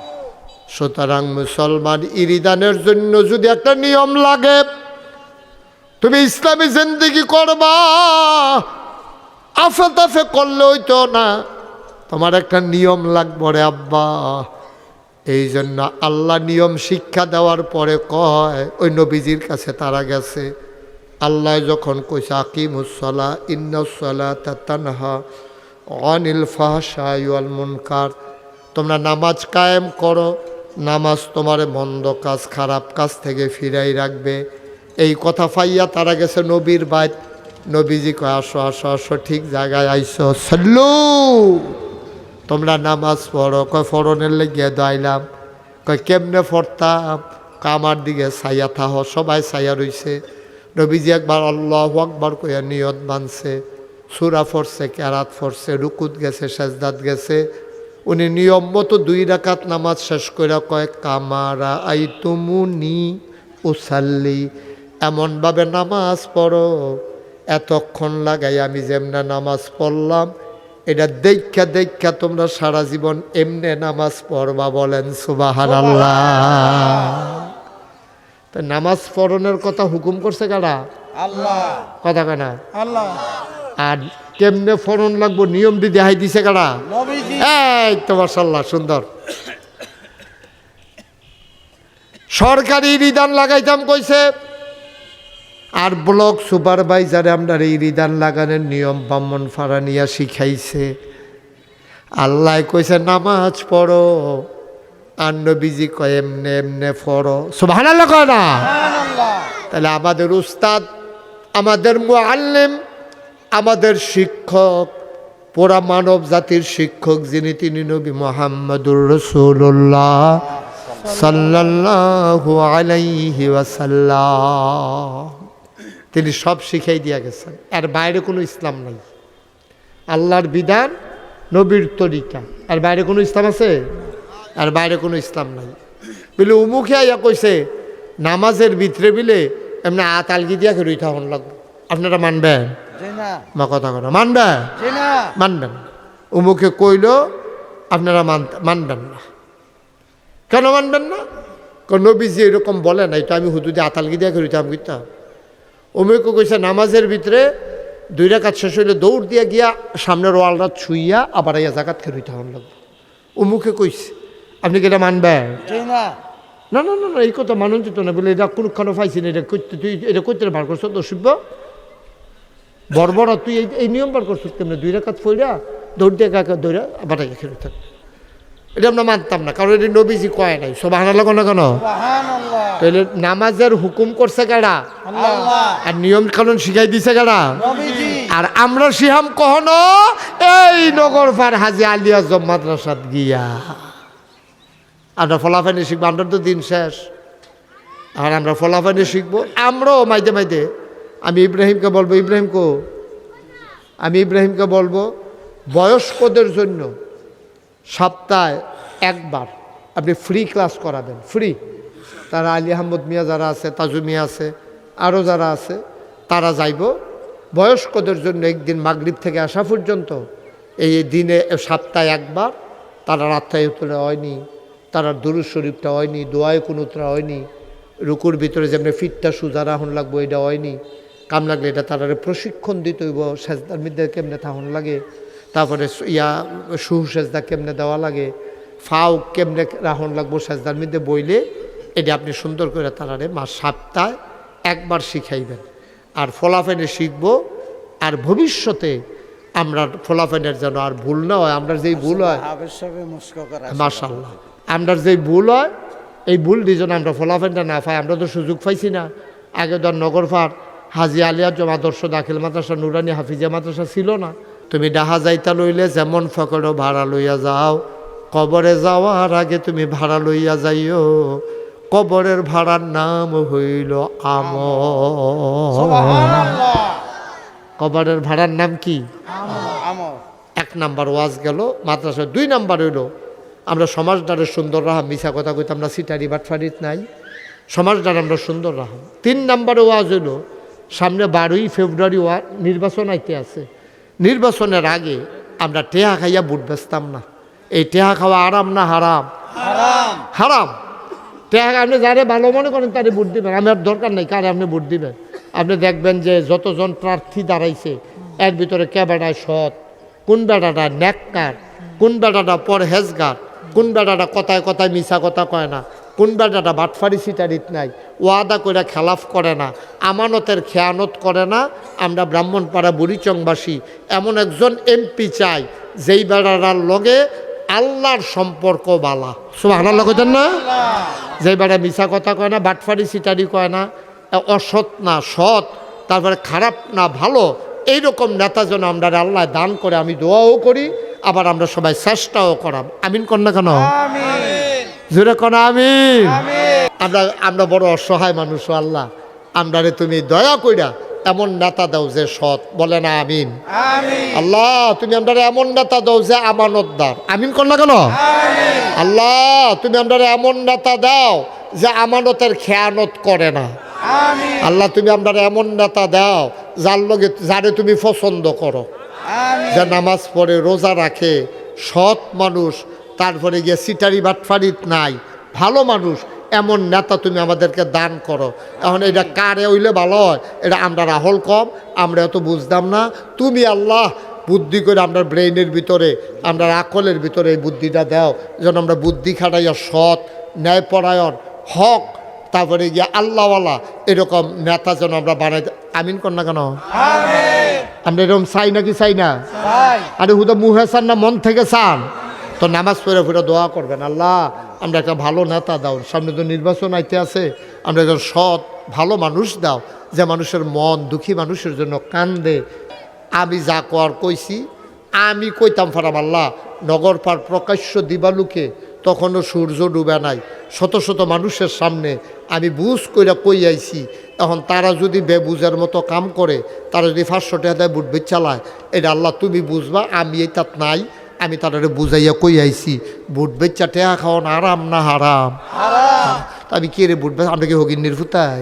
সুতরাং মুসলমান ইরিদানের জন্য যদি একটা নিয়ম লাগে, তুমি ইসলামী জিন্দেগি করবা আফে তাফে করলে হইতো না, তোমার একটা নিয়ম লাগবে রে আব্বা। এই জন্য আল্লাহ নিয়ম শিক্ষা দেওয়ার পরে কয় ওই নবীজির কাছে তারা গেছে। আল্লাহ যখন কইছে আকিমুসসালাহ ইন্নাস-সালাতা তানহা আনিল ফাহশাই ওয়াল মুনকার, তোমরা নামাজ কায়েম করো, নামাজ তোমার মন্দ কাজ খারাপ কাজ থেকে ফিরাই রাখবে। এই কথা পাইয়া তারা গেছে নবীর বাইত। নবীজি কয় আসো আসো আসো, ঠিক জায়গায় আইসো, সাল্লু তোমরা নামাজ পড়ো। কয় ফরনের লেগে দাইলাম। কয় কেমনে পড়তাম, আমার দিকে ছায়া থাহ, সবাই ছায়া রইছে। নবীজি একবার আল্লাহু আকবার কইয়া নিয়ত বানছে, সূরা পড়ছে, কেরাত পড়ছে, রুকুত গেছে, সাজদাত গেছে। উনি নিয়ম মতো 2 রাকাত নামাজ শেষ করে কয় কামারা আইতুমুনি উসাল্লি, এমনভাবে নামাজ পড়ো এতক্ষণ লাগাই আমি যেমনে নামাজ পড়লাম, এটা দেখা দেখা তোমরা সারা জীবন এমনে নামাজ পড়বা। বলেন সুবহানাল্লাহ। তো নামাজ পড়নের কথা হুকুম করছে কারা? আল্লাহ। কথা কেনা আল্লাহ। আর কেমনে ফরন লাগবো নিয়ম বিধি হাই দিছে কারা? নবীজি। এই তো মাশাআল্লাহ সুন্দর। সরকারি রিদান লাগাইতাম কইছে, আর ব্লক সুপারভাইজারে আমরা এই রিদান লাগানোর নিয়ম ব্রাহ্মণ ফাড়া নিয়া শিখাইছে। আল্লাহ কইছে নামাজ পড়ো, আর নবীজি কয় এমনে এমনে পড়ো। সুবহানাল্লাহ কয় না? তাহলে আমাদের উস্তাদ, আমাদের মুআল্লিম, আমাদের শিক্ষক, পুরা মানব জাতির শিক্ষক যিনি, তিনি নবী মুহাম্মদুর রাসূলুল্লাহ সাল্লাল্লাহু আলাইহি ওয়াসাল্লাম। তিনি সব শিখাই দিয়া গেছেন। এর বাইরে কোনো ইসলাম নাই। আল্লাহর বিধান, নবীর তরিকা, এর বাইরে কোনো ইসলাম আছে? আর বাইরে কোনো ইসলাম নাই। বলে উমুখে আইয়া কইছে নামাজের ভিতরে বিলে এমনি আতালগি দিয়া রই থাকুন লাগবে। আপনারা মানবেন? মা কথা কথা মানবেন? মানবেন। উমুখে কইল, আপনারা মানবেন না। কেন মানবেন না? কারণ নবীজি এরকম বলে নাই তো আমি হুদুদে আতালগি দিয়া রইতাম কইতাম। উমুকে কইছে নামাজের ভিতরে 2 রাকাত শেষ হইলে দৌড় দিয়া গিয়া সামনের ওয়ালটা ছুইয়া আবার আইয়া জাকাত খেয়ে রইতে হন লাগবে। উমুকে কইছে, আপনি কি এটা মানবেন? না না না না, এই কথা মানুন যেত না। বলে এটা কোনখানে পাইছি না, এটা করতে তুই এটা করতে বার করছ দর্শব্য বর্বর, তুই এই নিয়ম বার করছ কেমন? 2 রাকাত পড়া দৌড় দিয়ে কাকা দৌড়া আবার আইয়া খেয়ে থাক, এটা আমরা মানতাম না। কারণ এটা নবীজি কয় নাই। সুবহানাল্লাহ না কেন? তাহলে নামাজের হুকুম করছে কারা? আর নিয়ম কানুন শিখাই দিছে কারা? আর আমরা শিহাম কখনো এই নগর পার হাজি আলী আজম মাদ্রাসাত গিয়া আমরা ফলাফানি শিখবো। আমরা তো দিন শেষ, আর আমরা ফলাফানি শিখবো। আমরাও মাইতে মাইতে আমি ইব্রাহিমকে বলবো, ইব্রাহিমকে বলবো বয়স্কদের জন্য সপ্তাহে একবার আপনি ফ্রি ক্লাস করাবেন, ফ্রি। তারা আলী আহমদ মিয়া যারা আছে, তাজু মিয়া আছে, আরও যারা আছে, তারা যাইব বয়স্কদের জন্য একদিন মাগরিব থেকে আসা পর্যন্ত। এই দিনে সপ্তাহে একবার তারা রাত্রায় উত্তরে হয়নি, তারা দুরূদ শরীফটা হয়নি, দোয়ায় কুনুতরা হয়নি, রুকুর ভিতরে যেমনি ফিটটা সুজা রাহন লাগবো এটা হয়নি। কাম লাগলে এটা তারা প্রশিক্ষণ দিতে হইব, সেজদার মধ্যে কেমনে থাহন লাগে, তারপরে সেজদা কেমনে দেওয়া লাগে, ফাও কেমনে রাহন লাগবো সেজদার মধ্যে বইলে, এটা আপনি সুন্দর করে তারারে সপ্তাহে একবার শিখাইবেন। আর ফলাফেনে শিখবো। আর ভবিষ্যতে আমরা ফলাফেনের যেন আর ভুল না হয়। আমরা যেই ভুল হয়, মাশাআল্লাহ, আমরা যেই ভুল হয় এই ভুল যেন আমরা ফলাফেনটা না পাই। আমরা তো সুযোগ পাইছি না। আগে ধর নগরপাড় হাজি আলিয়াজম আদর্শ দাখিল মাদ্রাসা, নুরানি হাফিজা মাদ্রাসা ছিল না। তুমি ডাহা যাইতা লইলে যেমন ফকরও ভাড়া লইয়া যাও, কবরে যাওয়ার আগে তুমি ভাড়া লইয়া যাইও। কবরের ভাড়ার নাম হইল আমল। কবরের ভাড়ার নাম কি? আমল। 1 নাম্বার ওয়াজ গেল মাদ্রাসা। 2 নাম্বার হইল আমরা সমাজদারের সুন্দর রাহাম, মিশা কথা কইতে আমরা সিটারি বাটফারিত নাই, সমাজদার আমরা সুন্দর রাহাম। 3 নাম্বারে ওয়াজ হইল সামনে 12ই ফেব্রুয়ারি নির্বাচন আইতে আছে। নির্বাচনের আগে আমরা টেহা খাইয়া ভোট বেচতাম না। এই টেহা খাওয়া আরাম না হারাম? হারাম। টেহা আপনি যারে ভালো মনে করেন তারে ভোট দিবেন, আমার দরকার নেই কারে আপনি ভোট দিবেন। আপনি দেখবেন যে যতজন প্রার্থী দাঁড়াইছে এর ভিতরে কে বেড়ায় সৎ, কোন বেড়াটা নেককার, কোন বেড়াটা পরহেজগার, কোন বেড়াটা কথায় কথায় মিশা কথা কয় না, কোন বেড়াটা বাটফারি সিটারিত নাই, ওয়াদা করে খেলাফ করে না, আমানতের খেয়ানত করে না। আমরা ব্রাহ্মণপাড়া বুড়িচংবাসী এমন একজন এমপি চাই যেই বেড়াটার লগে আল্লাহর সম্পর্ক বালা। সুবহানাল্লাহ কইতেন না? যেই বেড়া মিশা কথা কয় না, বাটফারি সিটারি কয় না, অসৎ না সৎ, তারপরে খারাপ না ভালো, এইরকম নেতা যেন আমরা আল্লাহ দান করে। আমি দোয়াও করি, আবার আমরা সবাই চেষ্টাও করাম। আমিন কর না কেন? জোরে কোন আমিন। আমিন। আমরা বড় অসহায় মানুষ আল্লাহ, আমরারে তুমি দয়া কইরা এমন নেতা দাও যে সৎ, বলে না আমিন। আমিন। আল্লাহ তুমি আমরা এমন নেতা দাও যে আমানতদার, আমিন কর না কেন? আমিন। আল্লাহ তুমি আমরা এমন নেতা দাও যে আমানতের খেয়ানত করে না। আমিন। আল্লাহ তুমি আমরা এমন নেতা দাও যার লগে যারে তুমি পছন্দ করো, আমিন। যে নামাজ পড়ে রোজা রাখে, সৎ মানুষ, তারপরে গিয়ে সিটারি বাটফারিত নাই, ভালো মানুষ, এমন নেতা তুমি আমাদেরকে দান করো। এখন এটা কারে হইলে ভালো হয়, এটা আমরা রাহল কম, আমরা এত বুঝতাম না। তুমি আল্লাহ বুদ্ধি করে আমরা ব্রেইনের ভিতরে, আমরা আকলের ভিতরে এই বুদ্ধিটা দাও, যেন আমরা বুদ্ধি খাটাইয়া সৎ, ন্যায়পরায়ণ, হক, তারপরে গিয়ে আল্লাহওয়ালা এরকম নেতা যেন আমরা বানাই। আমিন কর না কেন? আমিন। আমরা এরকম চাই নাকি চাই না? ভাই। আরে হুদা মুহে চান না মন থেকে চান? তো নামাজ পড়ে ফুরে দোয়া করবেন, আল্লাহ আমরা একটা ভালো নেতা দাও, সামনে তো নির্বাচন আইতে আছে, আমরা একজন সৎ ভালো মানুষ দাও, যে মানুষের মন দুঃখী মানুষের জন্য কান্দে। আমি যা কর কইছি, আমি কইতাম ফারাম আল্লাহ, নগর পার প্রকাশ্য দিবালুকে তখনও সূর্য ডুবে নাই, শত শত মানুষের সামনে আমি বুঝ কইরা কই আইছি। এখন তারা যদি বেবুজের মতো কাম করে, তারা যদি 500 টাকা দেয় বুট বেচ চালায়, এটা আল্লাহ তুমি বুঝবা, আমি এই তাত নাই, আমি তাদের বুঝাইয়া কই আইছি বুট বেচা টেহা খাওয়ান আরাম না হারাম? হারাম। তা আমি কে রে বুট বেচ, আমরা কি হগিন্নির ফুতাই?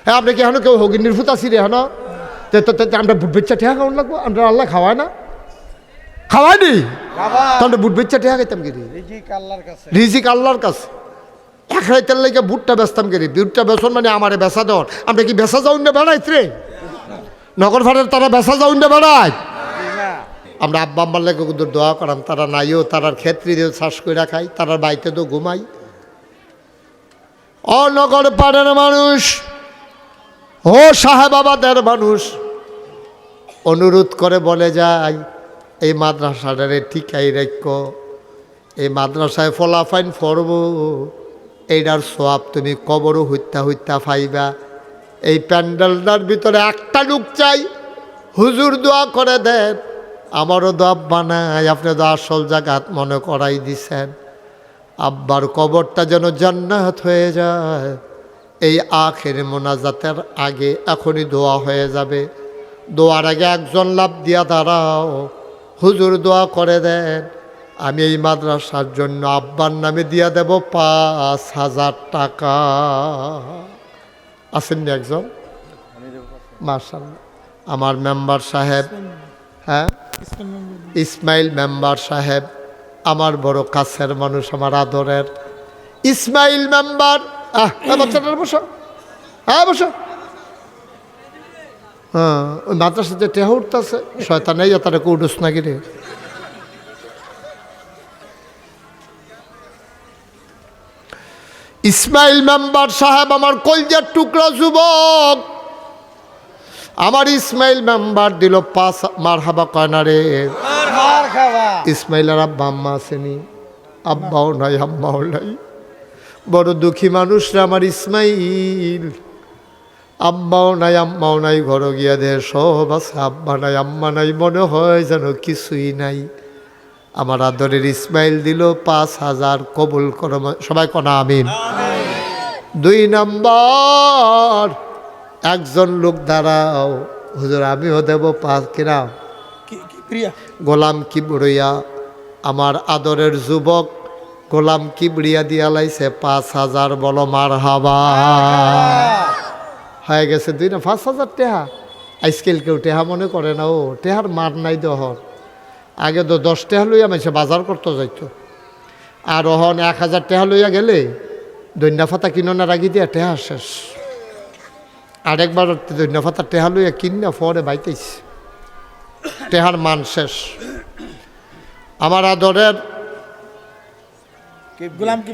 হ্যাঁ আমরা কি এখন কেউ হগিন্নির ফুতাছি রে? হ্যাঁ আমরা বুট বেচা টেহা খাওয়ান লাগবো? আমরা আল্লাহ খাওয়ায় না, খাওয়াই নি, বাবা। তো আমরা বুট বেচা টেহা খাইতাম কি রে? রিজিক আল্লাহর কাছে। রিজিক আল্লাহর কাছে। এক রাইতের লেগে বুটটা বেচতাম কি রে? বুটটা বেচন মানে আমারে বেচা দেওয়ার, আমরা কি বেচা যাউন না বেড়াইত রে? নগর ফাটের তারা বেচা যাউন না বেড়ায়? না। আমরা আব্বা আম্মার লেগে কিন্তু দোয়া করাম, তারা নাইও, তারার ক্ষেত্রে দিয়ে শ্বাস করে খাই, তারার বাড়িতে তো ঘুমাই। ও নগর পাড়ের মানুষ, ও সাহেবাবাদের মানুষ, অনুরোধ করে বলে যায়, এই মাদ্রাসাটারে ঠিকাই রাখ, এই মাদ্রাসায় ফলাফাইন ফরব, এইটার সোয়াব তুমি কবরও হইত্যা হইত্যা পাইবা। এই প্যান্ডেলটার ভিতরে একটা লোক চাই, হুজুর দোয়া করে দেন, আমারও দোয়া বানায়, আপনি তো আসল জায়গাত মনে করাই দিছেন, আব্বার কবরটা যেন জান্নাত হয়ে যায়। এই আখের মোনাজাতের আগে এখনই দোয়া হয়ে যাবে। দোয়ার আগে একজন লাভ দিয়া দাঁড়াও, হুজুর দোয়া করে দেন, আমি এই মাদ্রাসার জন্য আব্বার নামে দিয়া দেব 5,000 টাকা। আসেননি একজন? মাশাআল্লাহ, আমার মেম্বার সাহেব, হ্যাঁ ইসমাইল মেম্বার সাহেব, আমার বড় কাছের মানুষ, আমার আদরের ইসমাইল মেম্বার। বাচ্চাটার বসো, হ্যাঁ বসো। হ্যাঁ ওই মাদ্রাসাতে টেহা উঠতেছে, শয়তান এই তারা উঠুস নাকি রে? ইসমাইল মেম্বার সাহেব আমার কলজার টুকরা যুবক, আমার ইসমাইল মেম্বার দিল 5 মারহাবা কয়না রে। মারহাবা। ইসমাইলের আব্বা আম্মা আসেনি, আব্বাও নাই আম্মাও নাই, বড় দুঃখী মানুষ রে আমার ইসমাইল। আব্বাও নাই আম্মাও নাই, ঘর গিয়া দে সব আছে, আব্বা নাই আম্মা নাই, মনে হয় যেন কিছুই নাই। আমার আদরের ইসমাইল দিল 5,000, কবুল করো সবাই কনা আমিন। 2 নাম্বার, একজন লোক দাঁড়াও, হুজুর আমিও দেব 5 কিনা। গোলাম কিবরিয়া, আমার আদরের যুবক গোলাম কিবরিয়া দিয়া লাইছে 5,000, বলো মারহাবা। হয়ে গেছে 2 না 5,000 টেহা। আজকাল কেউ টেহা মনে করে না, ও টেহার মার নাই দহর। আগে তো 10 টেহা লইয়া মাইছে বাজার করতে যাইতো, আর ওহন 1,000 টেহা লইয়া গেলে দৈন্যা ফাতা কিনো রাগি দিয়া টেহা শেষ। আরেকবার দৈন্যা ফাতা টেহা লইয়া কিনা পরে বাইতেছে, টেহার মান শেষ। আমার আদরের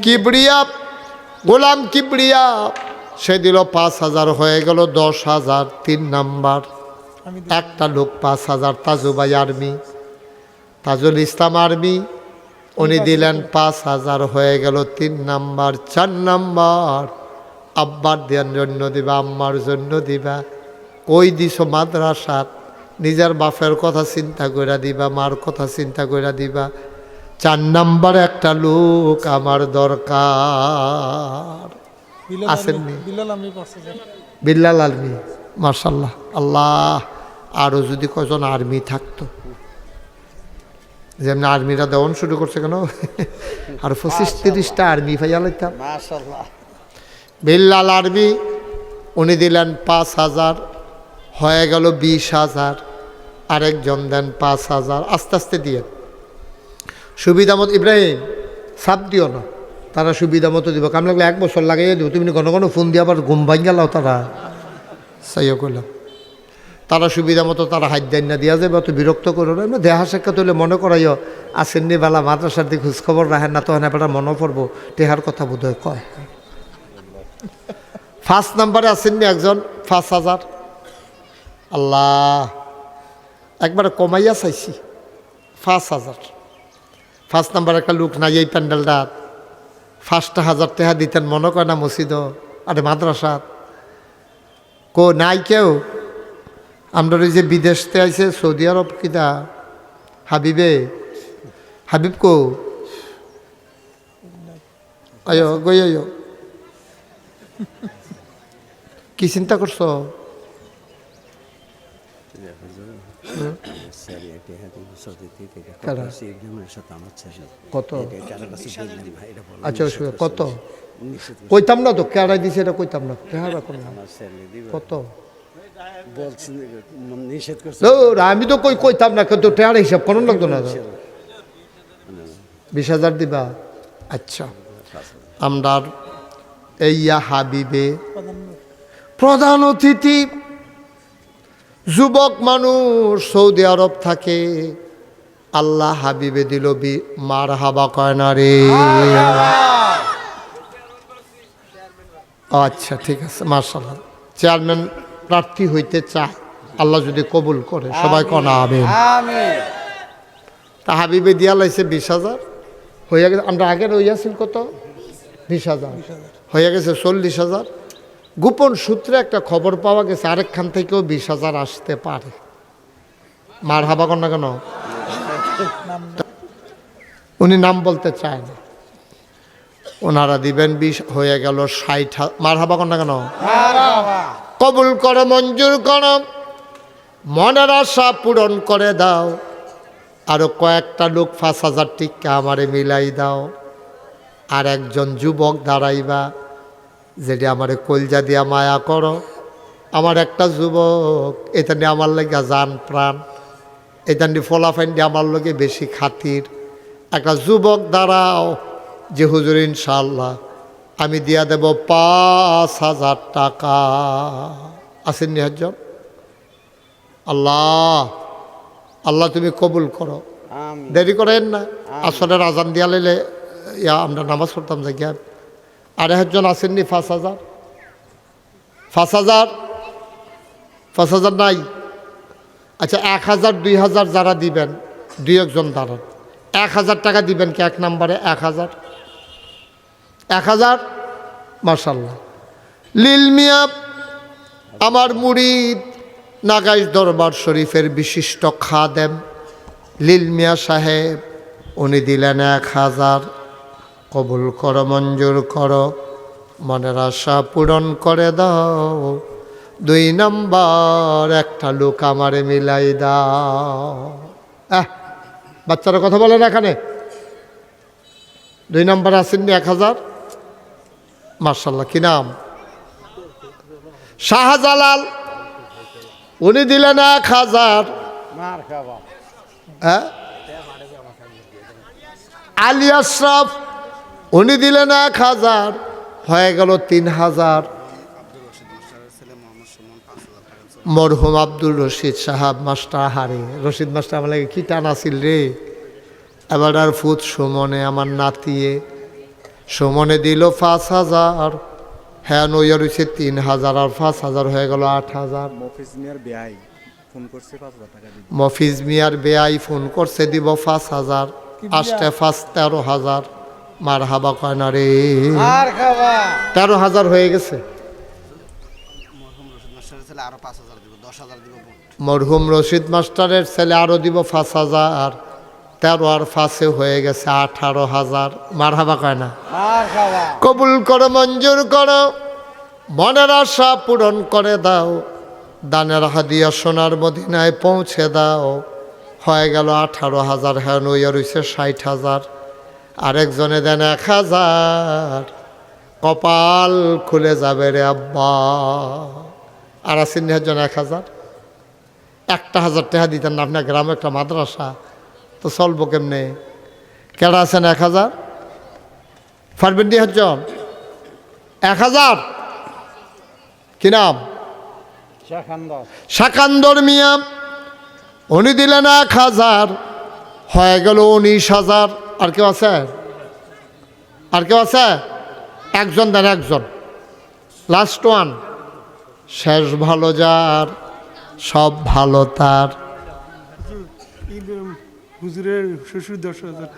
কিবরিয়া, গোলাম কিবরিয়া, সে দিল 5,000, হয়ে গেল 10,000। 3 নাম্বার, একটা লোক 5,000, তাজুবাই আর্মি, তাজুল ইসলাম আর্মি, উনি দিলেন 5,000, হয়ে গেল 3 নাম্বার। 4 নাম্বার, আব্বার দেওয়ার জন্য দিবা, আম্মার জন্য দিবা। কই দিছ মাদ্রাসাত, নিজের বাপের কথা চিন্তা কইরা দিবা, মার কথা চিন্তা কইরা দিবা। 4 নাম্বার একটা লোক আমার দরকার। আসেননি বিল্লাল আলমি, মাশাল্লাহ। আল্লাহ, আরও যদি কজন আর্মি থাকতো, যেমন আর্মিরা দেওয়ান শুরু করছে কেন, আর 25-30টা আর্মি ভাইয়া লাইতাম। মাশাআল্লাহ। বিল্লাল আর্মি উনি দিলেন 5,000, হয়ে গেল 20,000। আরেকজন দেন 5,000, আস্তে আস্তে দিয়ে সুবিধা মতো। ইব্রাহিম সাপ দিও না, তারা সুবিধা মতো দিব, কাম লাগলে 1 বছর লাগাইয়ে দিব, তুমি ঘন ঘন ফোন দিয়ে আবার ঘুম ভাঙ গেল। তারা সাইও করলাম, তারা সুবিধা মতো তারা হাত দেন না দিয়া যাবে, অত বিরক্ত করো না। এমনি দেহা সাক্ষাৎ হলে মনে করাইও আসেননি বেলা মাদ্রাসার দিকে খোঁজখবর রাখেন না, তখন এবার মনে পড়বো টেহার কথা বোধ হয় কয়। 1 নাম্বারে আসেননি একজন 5,000। আল্লাহ, একবার কমাইয়া চাইছি 5,000। 1 নাম্বার একটা লোক নাই এই প্যান্ডেলটা, 5,000 টাকা দিতেন মনে করে না মসজিদ আরে মাদ্রাসা নাই কেউ। আমরা ওই যে বিদেশতে আইছে সৌদি আরব কিনা হাবিব কো আয়ো গই আয়ো, কি চিন্তা করছো? কত? আচ্ছা কত কইতাম না তো, কেড়াই দিছে এটা কইতাম না, কত আমি তো কইতাম না, কিন্তু টেয়ার হিসাব কোন লাগতো না। 20,000 দিবা? আচ্ছা, আমরা এই হাবিবে প্রধান অতিথি যুবক মানুষ, সৌদি আরব থাকে। আল্লাহ হাবিবে দিল মারহাবা কয় না রে? আচ্ছা ঠিক আছে, মাশাআল্লাহ। চেয়ারম্যান প্রার্থী হইতে চায়, আল্লাহ যদি কবুল করে, সবাই কনা আমিন। তা হাবিবে দিয়া লাইছে 20,000 হয়ে গেছে। আমরা আগের হইয়াছিল কত? 20,000 হয়ে গেছে 40,000। গোপন সূত্রে একটা খবর পাওয়া গেছে আরেকখান থেকেও 20,000 আসতে পারে। মারহাবা কর না কেন? উনি নাম বলতে চায় না, ওনারা দিবেন 20, হয়ে গেল 60,000। মারহাবা কর না কেন? কবুল করো, মঞ্জুর করো, মনের আশা পূরণ করে দাও। আরো কয়েকটা লোক 5,000 টিকা আমারে মিলাই দাও। আর একজন যুবক দাঁড়াইবা, যেটা আমারে কলজা দিয়া মায়া করো। আমার একটা যুবক, এটা নিয়ে আমার লাগে জান প্রাণ, এটা নিয়ে ফলাফাইন দিয়ে আমার লগে বেশি খাতির। একটা যুবক দাঁড়াও যে হুজুর ইনশাআল্লাহ আমি দিয়া দেব 5,000 টাকা। আসেন নি একজন? আল্লাহ আল্লাহ তুমি কবুল করো, দেরি করেন না। আসলে আজান দিয়া লাইলে আমরা নামাজ পড়তাম জায়গা। আর একজন আসেননি 5,000? 5,000 নাই? আচ্ছা 1,000 2,000 যারা দিবেন, 2-1 দাঁড়ান। 1,000 টাকা দিবেন কি 1 নম্বরে? 1,000 মাশাআল্লাহ। লিল মিয়া আমার মুরিদ, নাগাইশ দরবার শরীফের বিশিষ্ট খাদেম লিল মিয়া সাহেব, উনি দিলেন 1,000। কবুল করো, মঞ্জুর করো, মনের আশা পূরণ করে দাও। 2 নম্বর একটা লোক আমারে মিলাই দাও। বাচ্চারা কথা বলে না এখানে? 2 নম্বর আসেননি 1,000? মাশাআল্লাহ। কি নাম? শাহজালাল, উনি দিলেন 1,000। আলী আশরাফ, উনি দিলেন 1,000, হয়ে গেল 3,000। মরহুম আব্দুল রশিদ সাহাব মাস্টার, হারে রশিদ মাস্টার আমার লাগে কি টান আসিল রে। এবার আর ফুত সুমনে, আমার নাতিয়ে সুমনে দিল 5,000। হ্যাঁ নইয়া রয়েছে 3,000, আর 5,000 হয়ে গেল 8,000। মফিজ মিয়ার বেয়াই ফোন করছে দিব 5,000, আসতে 13,000। মার হাবা কয় না রে? 13,000 হয়ে গেছে। মরহুম রশিদ মাস্টারের ছেলে আরো দিব 5,000, 13 আর 5 হয়ে গেছে 18,000। মারহাবা কয় না? মার খাওয়া কবুল করো, মঞ্জুর করো, মনের আশা পূরণ করে দাও, দানের হাদিয়া সোনার মদিনায় পৌঁছে দাও। হয়ে গেল 18,000। হ্যাঁ নইয়া রয়েছে 60,000। আরেকজনে দেন 1,000। কপাল খুলে যাবে রে আব্বা। আর আছেন জন 1,000। 1,000 টাকা দিতেন না আপনার গ্রামে একটা মাদ্রাসা, তো চলবো কেমনে? কেডা আছেন 1,000? পারবেন নি জন 1,000? কি নাম? শাকান্দর মিয়া। উনি দিলেন 1,000। হয়ে গেল 19,000। আর কেউ আছে? আর কেউ আছে? একজন দেন, একজন। Last one. শেষ ভালো যার, সব ভালো তার। হুজুরের শ্বশুর 10,000।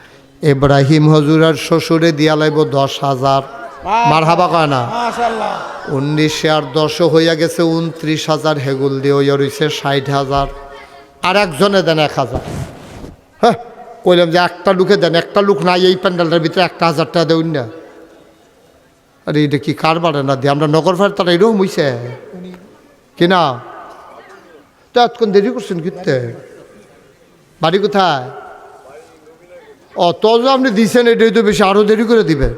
ইব্রাহিম হজুরের শ্বশুরে দিয়া লাইব 10,000। মারহাবা কয় না? মাশাআল্লাহ 19 আর 10 হইয়া গেছে 29,000। হেগুল দিয়ে হইয়া রয়েছে 60,000। আর একজনে দেন 1,000। হ্যাঁ কইলাম যে একটা লোকে দেন, একটা লোক নাই এই প্যান্ডেলটার ভিতরে 1,000 টাকা দেউন না। আরে এটা কি কারবারে না দিয়ে আমরা নগর ফায়ার তারা এরকম হইছে কিনা? তো এতক্ষণ দেরি করছেন কিনতে? বাড়ি কোথায়? তো আপনি দিচ্ছেন এটাই তো বেশি, আরও দেরি করে দিবে।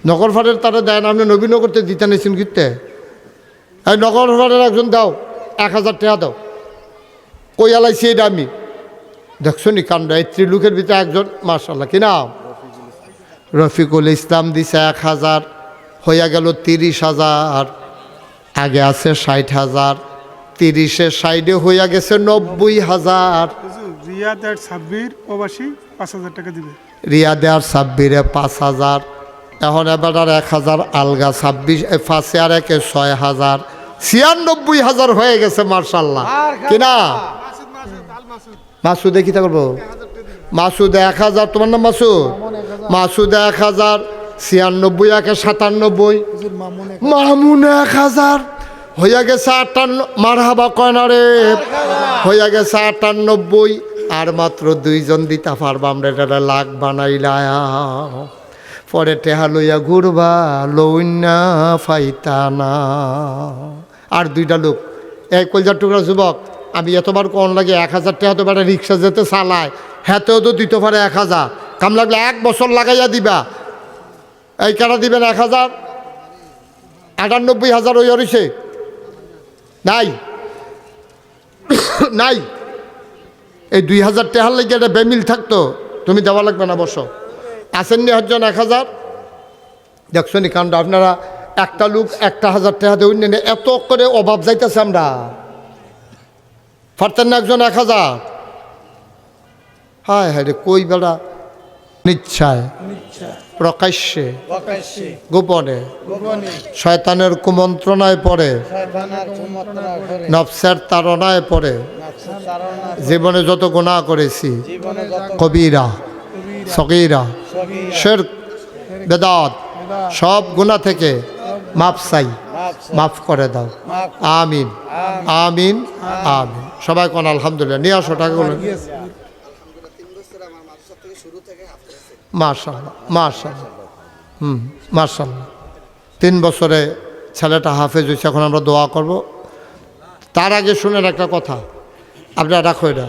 নগর ফাটের তারা দেন, আপনি নবীনগরতে দিতে নিয়েছেন কিনতে। এই নগর ফাটের একজন দাও, 1,000 টাকা দাও। কই আলাইছি এটা আমি দেখছো নি কাণ্ড। এই ত্রিলোকের ভিতরে একজন মাশাআল্লাহ। কি নাম? রফিকুল ইসলাম দিছে 1,000। হইয়া গেল 30,000। আগে আছে 60,000। 30-এ 60-এ হইয়া গেছে 90,000। হুজুর রিয়াদ আর সাব্বির প্রবাসী 5,000 টাকা দিবে। রিয়াদে আর 26-এ 5,000। এখন এবার আর 1,000 আলগা। 26 5-এ আর 1-এ 6,000। 96,000 হয়ে গেছে মার্শাল্লাহ। কিনা মাসুদ কি তা করবো? মাসুদ 1,000। তোমার নাম মাসুদ? মাসুদ 1,000। 96 1-এ 97। মামুন 1,000 হইয়া গেছে 58। মারহাবা কয় না রে? হইয়া গেছে 98। আর মাত্র 2জন দিতে পারবা। আমরা এটা লাখ বানাইলা। পরে টেহা লইয়া ঘুরবা লইনা ফাইতা না। আর 2টা লোক। এই কলজার টুকরা যুবক, আমি এতবার কোন লাগে 1,000 টাকা তো বেটা রিক্সা যেতে চালায়, হ্যাঁতেও তো দিতে পারে 1,000। কাম লাগলে 1 বছর লাগাইয়া দিবা। এই কেনা দিবেন 1,000? 98,000 হইয়া রয়েছে। নাই নাই। এই 2,000 টাকার লেগে একটা বেমিল থাকতো, তুমি দেওয়া লাগবে না। বসো। আসেননি হজন 1,000? দেখছো নি কাণ্ড। আপনারা একটা লোক 1,000 টাকা দেউন না, এত করে অভাব যাইতেছে। আমরা পারতেন না একজন 1,000? হায় হায় রে, কই বেড়া নিচ্ছায় প্রকাশ্যে গোপনে শয়তানের কুমন্ত্রণায় পড়ে, নফসের তাড়নায় পড়ে জীবনে যত গুনাহ করেছি, কবিরা সগীরা শিরক বেদাত সব গুনাহ থেকে মাফ চাই, মাফ করে দাও। আমিন আমিন আমিন। সবাই কোন আলহামদুলিল্লাহ। নিয়ে আসো টাকাগুলো। মাশাআল্লাহ মাশাআল্লাহ। মাশাআল্লাহ। 3 বছরে ছেলেটা হাফেজ হয়েছে। এখন আমরা দোয়া করব। তার আগে শুনেন একটা কথা, আপনারা রাখো এটা।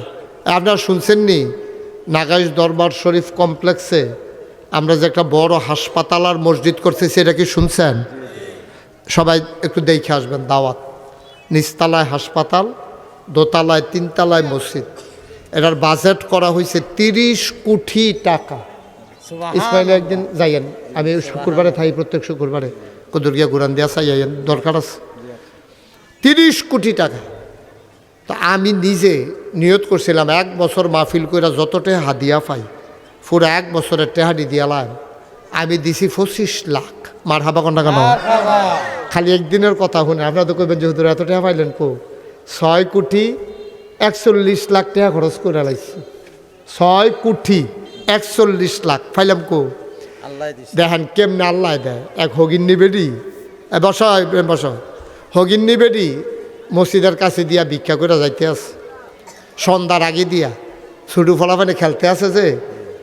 আপনারা শুনছেননি নাগাইশ দরবার শরীফ কমপ্লেক্সে আমরা যে একটা বড় হাসপাতাল আর মসজিদ করতেছি, এটা কি শুনছেন? সবাই একটু দেখে আসবেন। দাওয়াত। নিচতলায় হাসপাতাল, দোতলায় 3 তলায় মসজিদ। এটার বাজেট করা হয়েছে 30 কোটি টাকা। ইসমাইলে একদিন যাইয়েন, আমি শুক্রবারে থাকি, প্রত্যেক শুক্রবারে কদর গিয়া ঘুরান দিয়া চাইয়েন, দরকার আছে। 30 কোটি টাকা। তো আমি নিজে নিয়ত করছিলাম 1 বছর মাহফিল কইরা যতটা হাদিয়া পাই পুরো 1 বছরের টেহাডি দিয়ালাম। আমি দিছি 25 লাখ। মার হাবা কন্যা কেন? খালি একদিনের কথা শুনে আপনারা তো কইবেন যেহেতু এত টাকা পাইলেন কো। 6 কোটি 41 লাখ টাকা খরচ করে লাইছি। 6 কোটি 41 লাখ পাইলাম কো। দেখেন কেমনে আল্লাহ দেয়। এক হগিন্নি বেডি বস বস হগিন্নি বেডি মসজিদের কাছে দিয়া ভিক্ষা করে যাইতে আছে সন্ধ্যার আগে দিয়া ছুটু ফলাফানে খেলতে আছে যে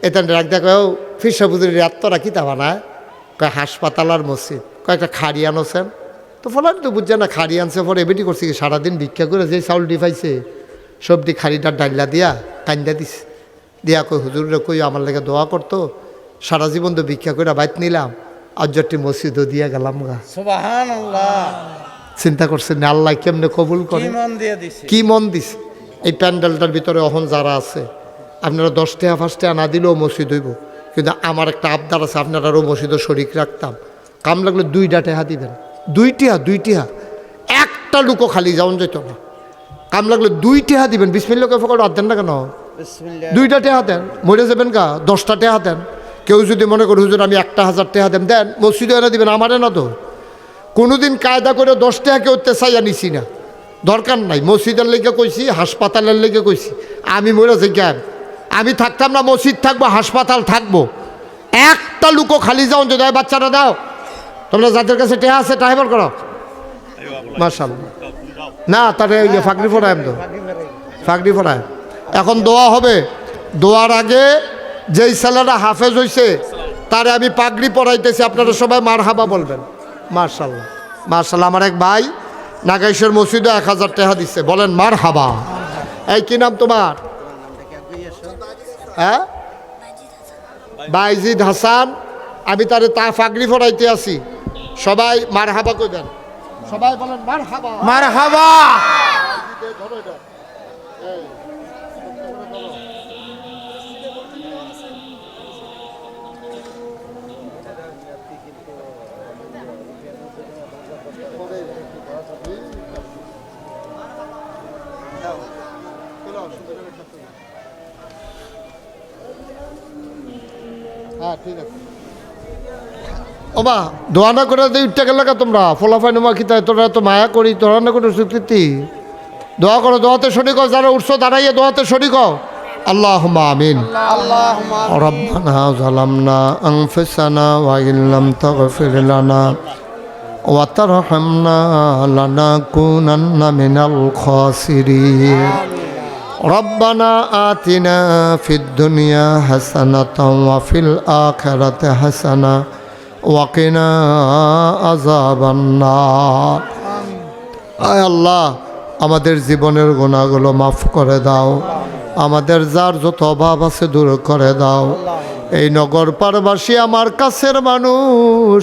এটা ডাক দেখো ফিরসা পুজুরির এতটা কি তা বানায় কয় হাসপাতাল আর মসজিদ কয়েকটা খাড়ি আনছেন তো ফলান তো বুঝছে না খাড়ি আনছে পরে এবিটি করছে কি সারাদিন ভিক্ষা করে যে চাউলটি পাইছে সবটি খাড়িটার ডাইলা দিয়া কান্দা দিছে দিয়া কই হুজুরে কই আমার লেগে দোয়া করতো সারা জীবন তো ভিক্ষা করে বাইত নিলাম আজ্জটি মসজিদও দিয়া গেলাম গা সুবহানাল্লাহ চিন্তা করছেন আল্লাহ কেমনে কবুল কি করে মন দিয়ে দিছে কি মন দিছে এই প্যান্ডেলটার ভিতরে অহন যারা আছে আপনারা 10 টাকা 5 টাকা না দিলেও মসজিদ হইব কিন্তু আমার একটা আবদার আছে আপনারাও মসজিদও শরিক রাখতাম কাম লাগলে 2টা টাকা দিবেন 2 টাকা একটা লুকো খালি যাওন যেত না কাম লাগলে 2 টাকা দিবেন বিসমিল্লাহ কে ফকর দেন না কেন বিসমিল্লাহ 2টা টাকা দেন মরে যাবেন গা 10টা টাকা দেন কেউ যদি মনে করে হুজুর আমি 1000 টাকা দেন দেন মসজিদে এনে দিবেন আমারে না তো কোনোদিন কায়দা করে 10 টাকা কেউ তেসাইয়া নিছি না দরকার নাই মসজিদের লেগে কইছি হাসপাতালের লেগে কইছি আমি মরে যাই কেন আমি থাকতাম না মসজিদ থাকবো হাসপাতাল থাকবো একটা লুকো খালি যাও যদি বাচ্চারা দাও তোমরা যাদের কাছে টেহা আছে টাইবার করো মাশাআল্লাহ না তাহলে ইয়ে ফাঁকরি ফোড়ায় তো ফাঁকরি ফোড়ায় এখন দোয়া হবে দোয়ার আগে যেই ছেলেরা হাফেজ হইছে তারে আমি পাগড়ি পরাইতেছি আপনারা সবাই মারহাবা বলবেন মাশাআল্লাহ মাশাআল্লাহ আমার এক ভাই নাগাইশ্বর মসজিদে 1000 টাকা দিচ্ছে বলেন মারহাবা এই কি নাম তোমার হ্যাঁ বাইজিদ হাসান আমি তারে তা পাগড়ি পরাইতে আছি সবাই মারহাবা কইবেন সবাই বলেন মারহাবা মারহাবা হ্যাঁ ঠিক আছে ওমা দোয়া না করে দিয়ে উঠতে গেলে তোমরা ফলাফাই নোমা খিতা তোরা তো মায়া করি তোরা না করে স্বীকৃতি দোয়া করো দোয়াতে শরিক হও যারা উঠছো দাঁড়াইয়ে দোয়াতে শরিক হও আল্লাহুম্মা আমিন আল্লাহুম্মা রব্বানা যালামনা আনফুসানা ওয়া ইল্লাম তাগফির লানা ওয়া তারহামনা লানাকুনান্না মিনাল খাসিরিন ربنا آتنا في الدنيا حسنة وفي الآخرة حسنة وقنا عذاب النار আয় আল্লাহ আমাদের জীবনের গুনাহগুলো মাফ করে দাও আমাদের যার যত অভাব আছে দূর করে দাও এই নগর পারবাসী আমার কাছের মানুষ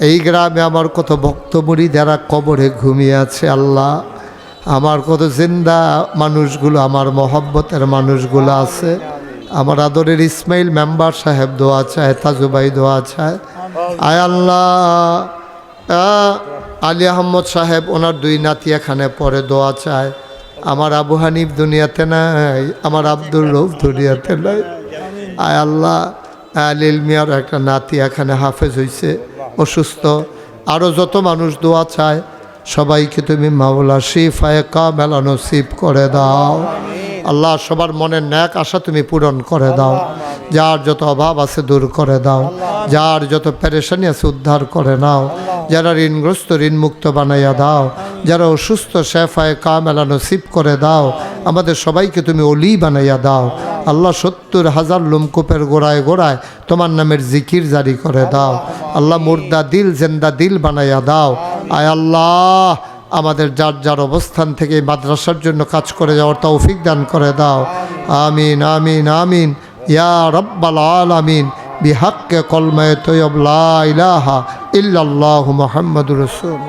এই গ্রামে আমার কত ভক্ত মুরিদেরা কবরে ঘুমিয়ে আছে আল্লাহ আমার কত জিন্দা মানুষগুলো আমার মহব্বতের মানুষগুলো আছে আমার আদরের ইসমাইল মেম্বার সাহেব দোয়া চায় তাজুবাই দোয়া চায় আয় আল্লাহ আলী আহমদ সাহেব ওনার 2 নাতি এখানে পরে দোয়া চায় আমার আবু হানিফ দুনিয়াতে নাই আমার আব্দুল রৌফ দুনিয়াতে নাই আয় আল্লাহ আলিল মিয়ার একটা নাতি এখানে হাফেজ হয়েছে অসুস্থ আরও যত মানুষ দোয়া চায় সবাইকে তুমি মাওলা শিফায়ে কামেলা নসিব করে দাও আল্লাহ সবার মনের ন্যাক আশা তুমি পূরণ করে দাও যার যত অভাব আছে দূর করে দাও যার যত পেরেশানি আছে উদ্ধার করে নাও যারা ঋণগ্রস্ত ঋণ মুক্ত বানাইয়া দাও যারা অসুস্থ শেফায়ে কামেলা নসিব করে দাও আমাদের সবাইকে তুমি অলি বানাইয়া দাও আল্লাহ 70,000 লুমকূপের গোড়ায় গোড়ায় তোমার নামের জিকির জারি করে দাও আল্লাহ মুর্দা দিল জিন্দা দিল বানাইয়া দাও আয় আল্লাহ আমাদের যার যার অবস্থান থেকে মাদ্রাসার জন্য কাজ করে যাওয়ার তৌফিক দান করে দাও আমিন আমিন আমিন ইয়া রাব্বাল আলামিন বিহাক্কে কলমায়ে তৈয়ব লা ইলাহা ইল্লাল্লাহু মুহাম্মাদুর রাসূল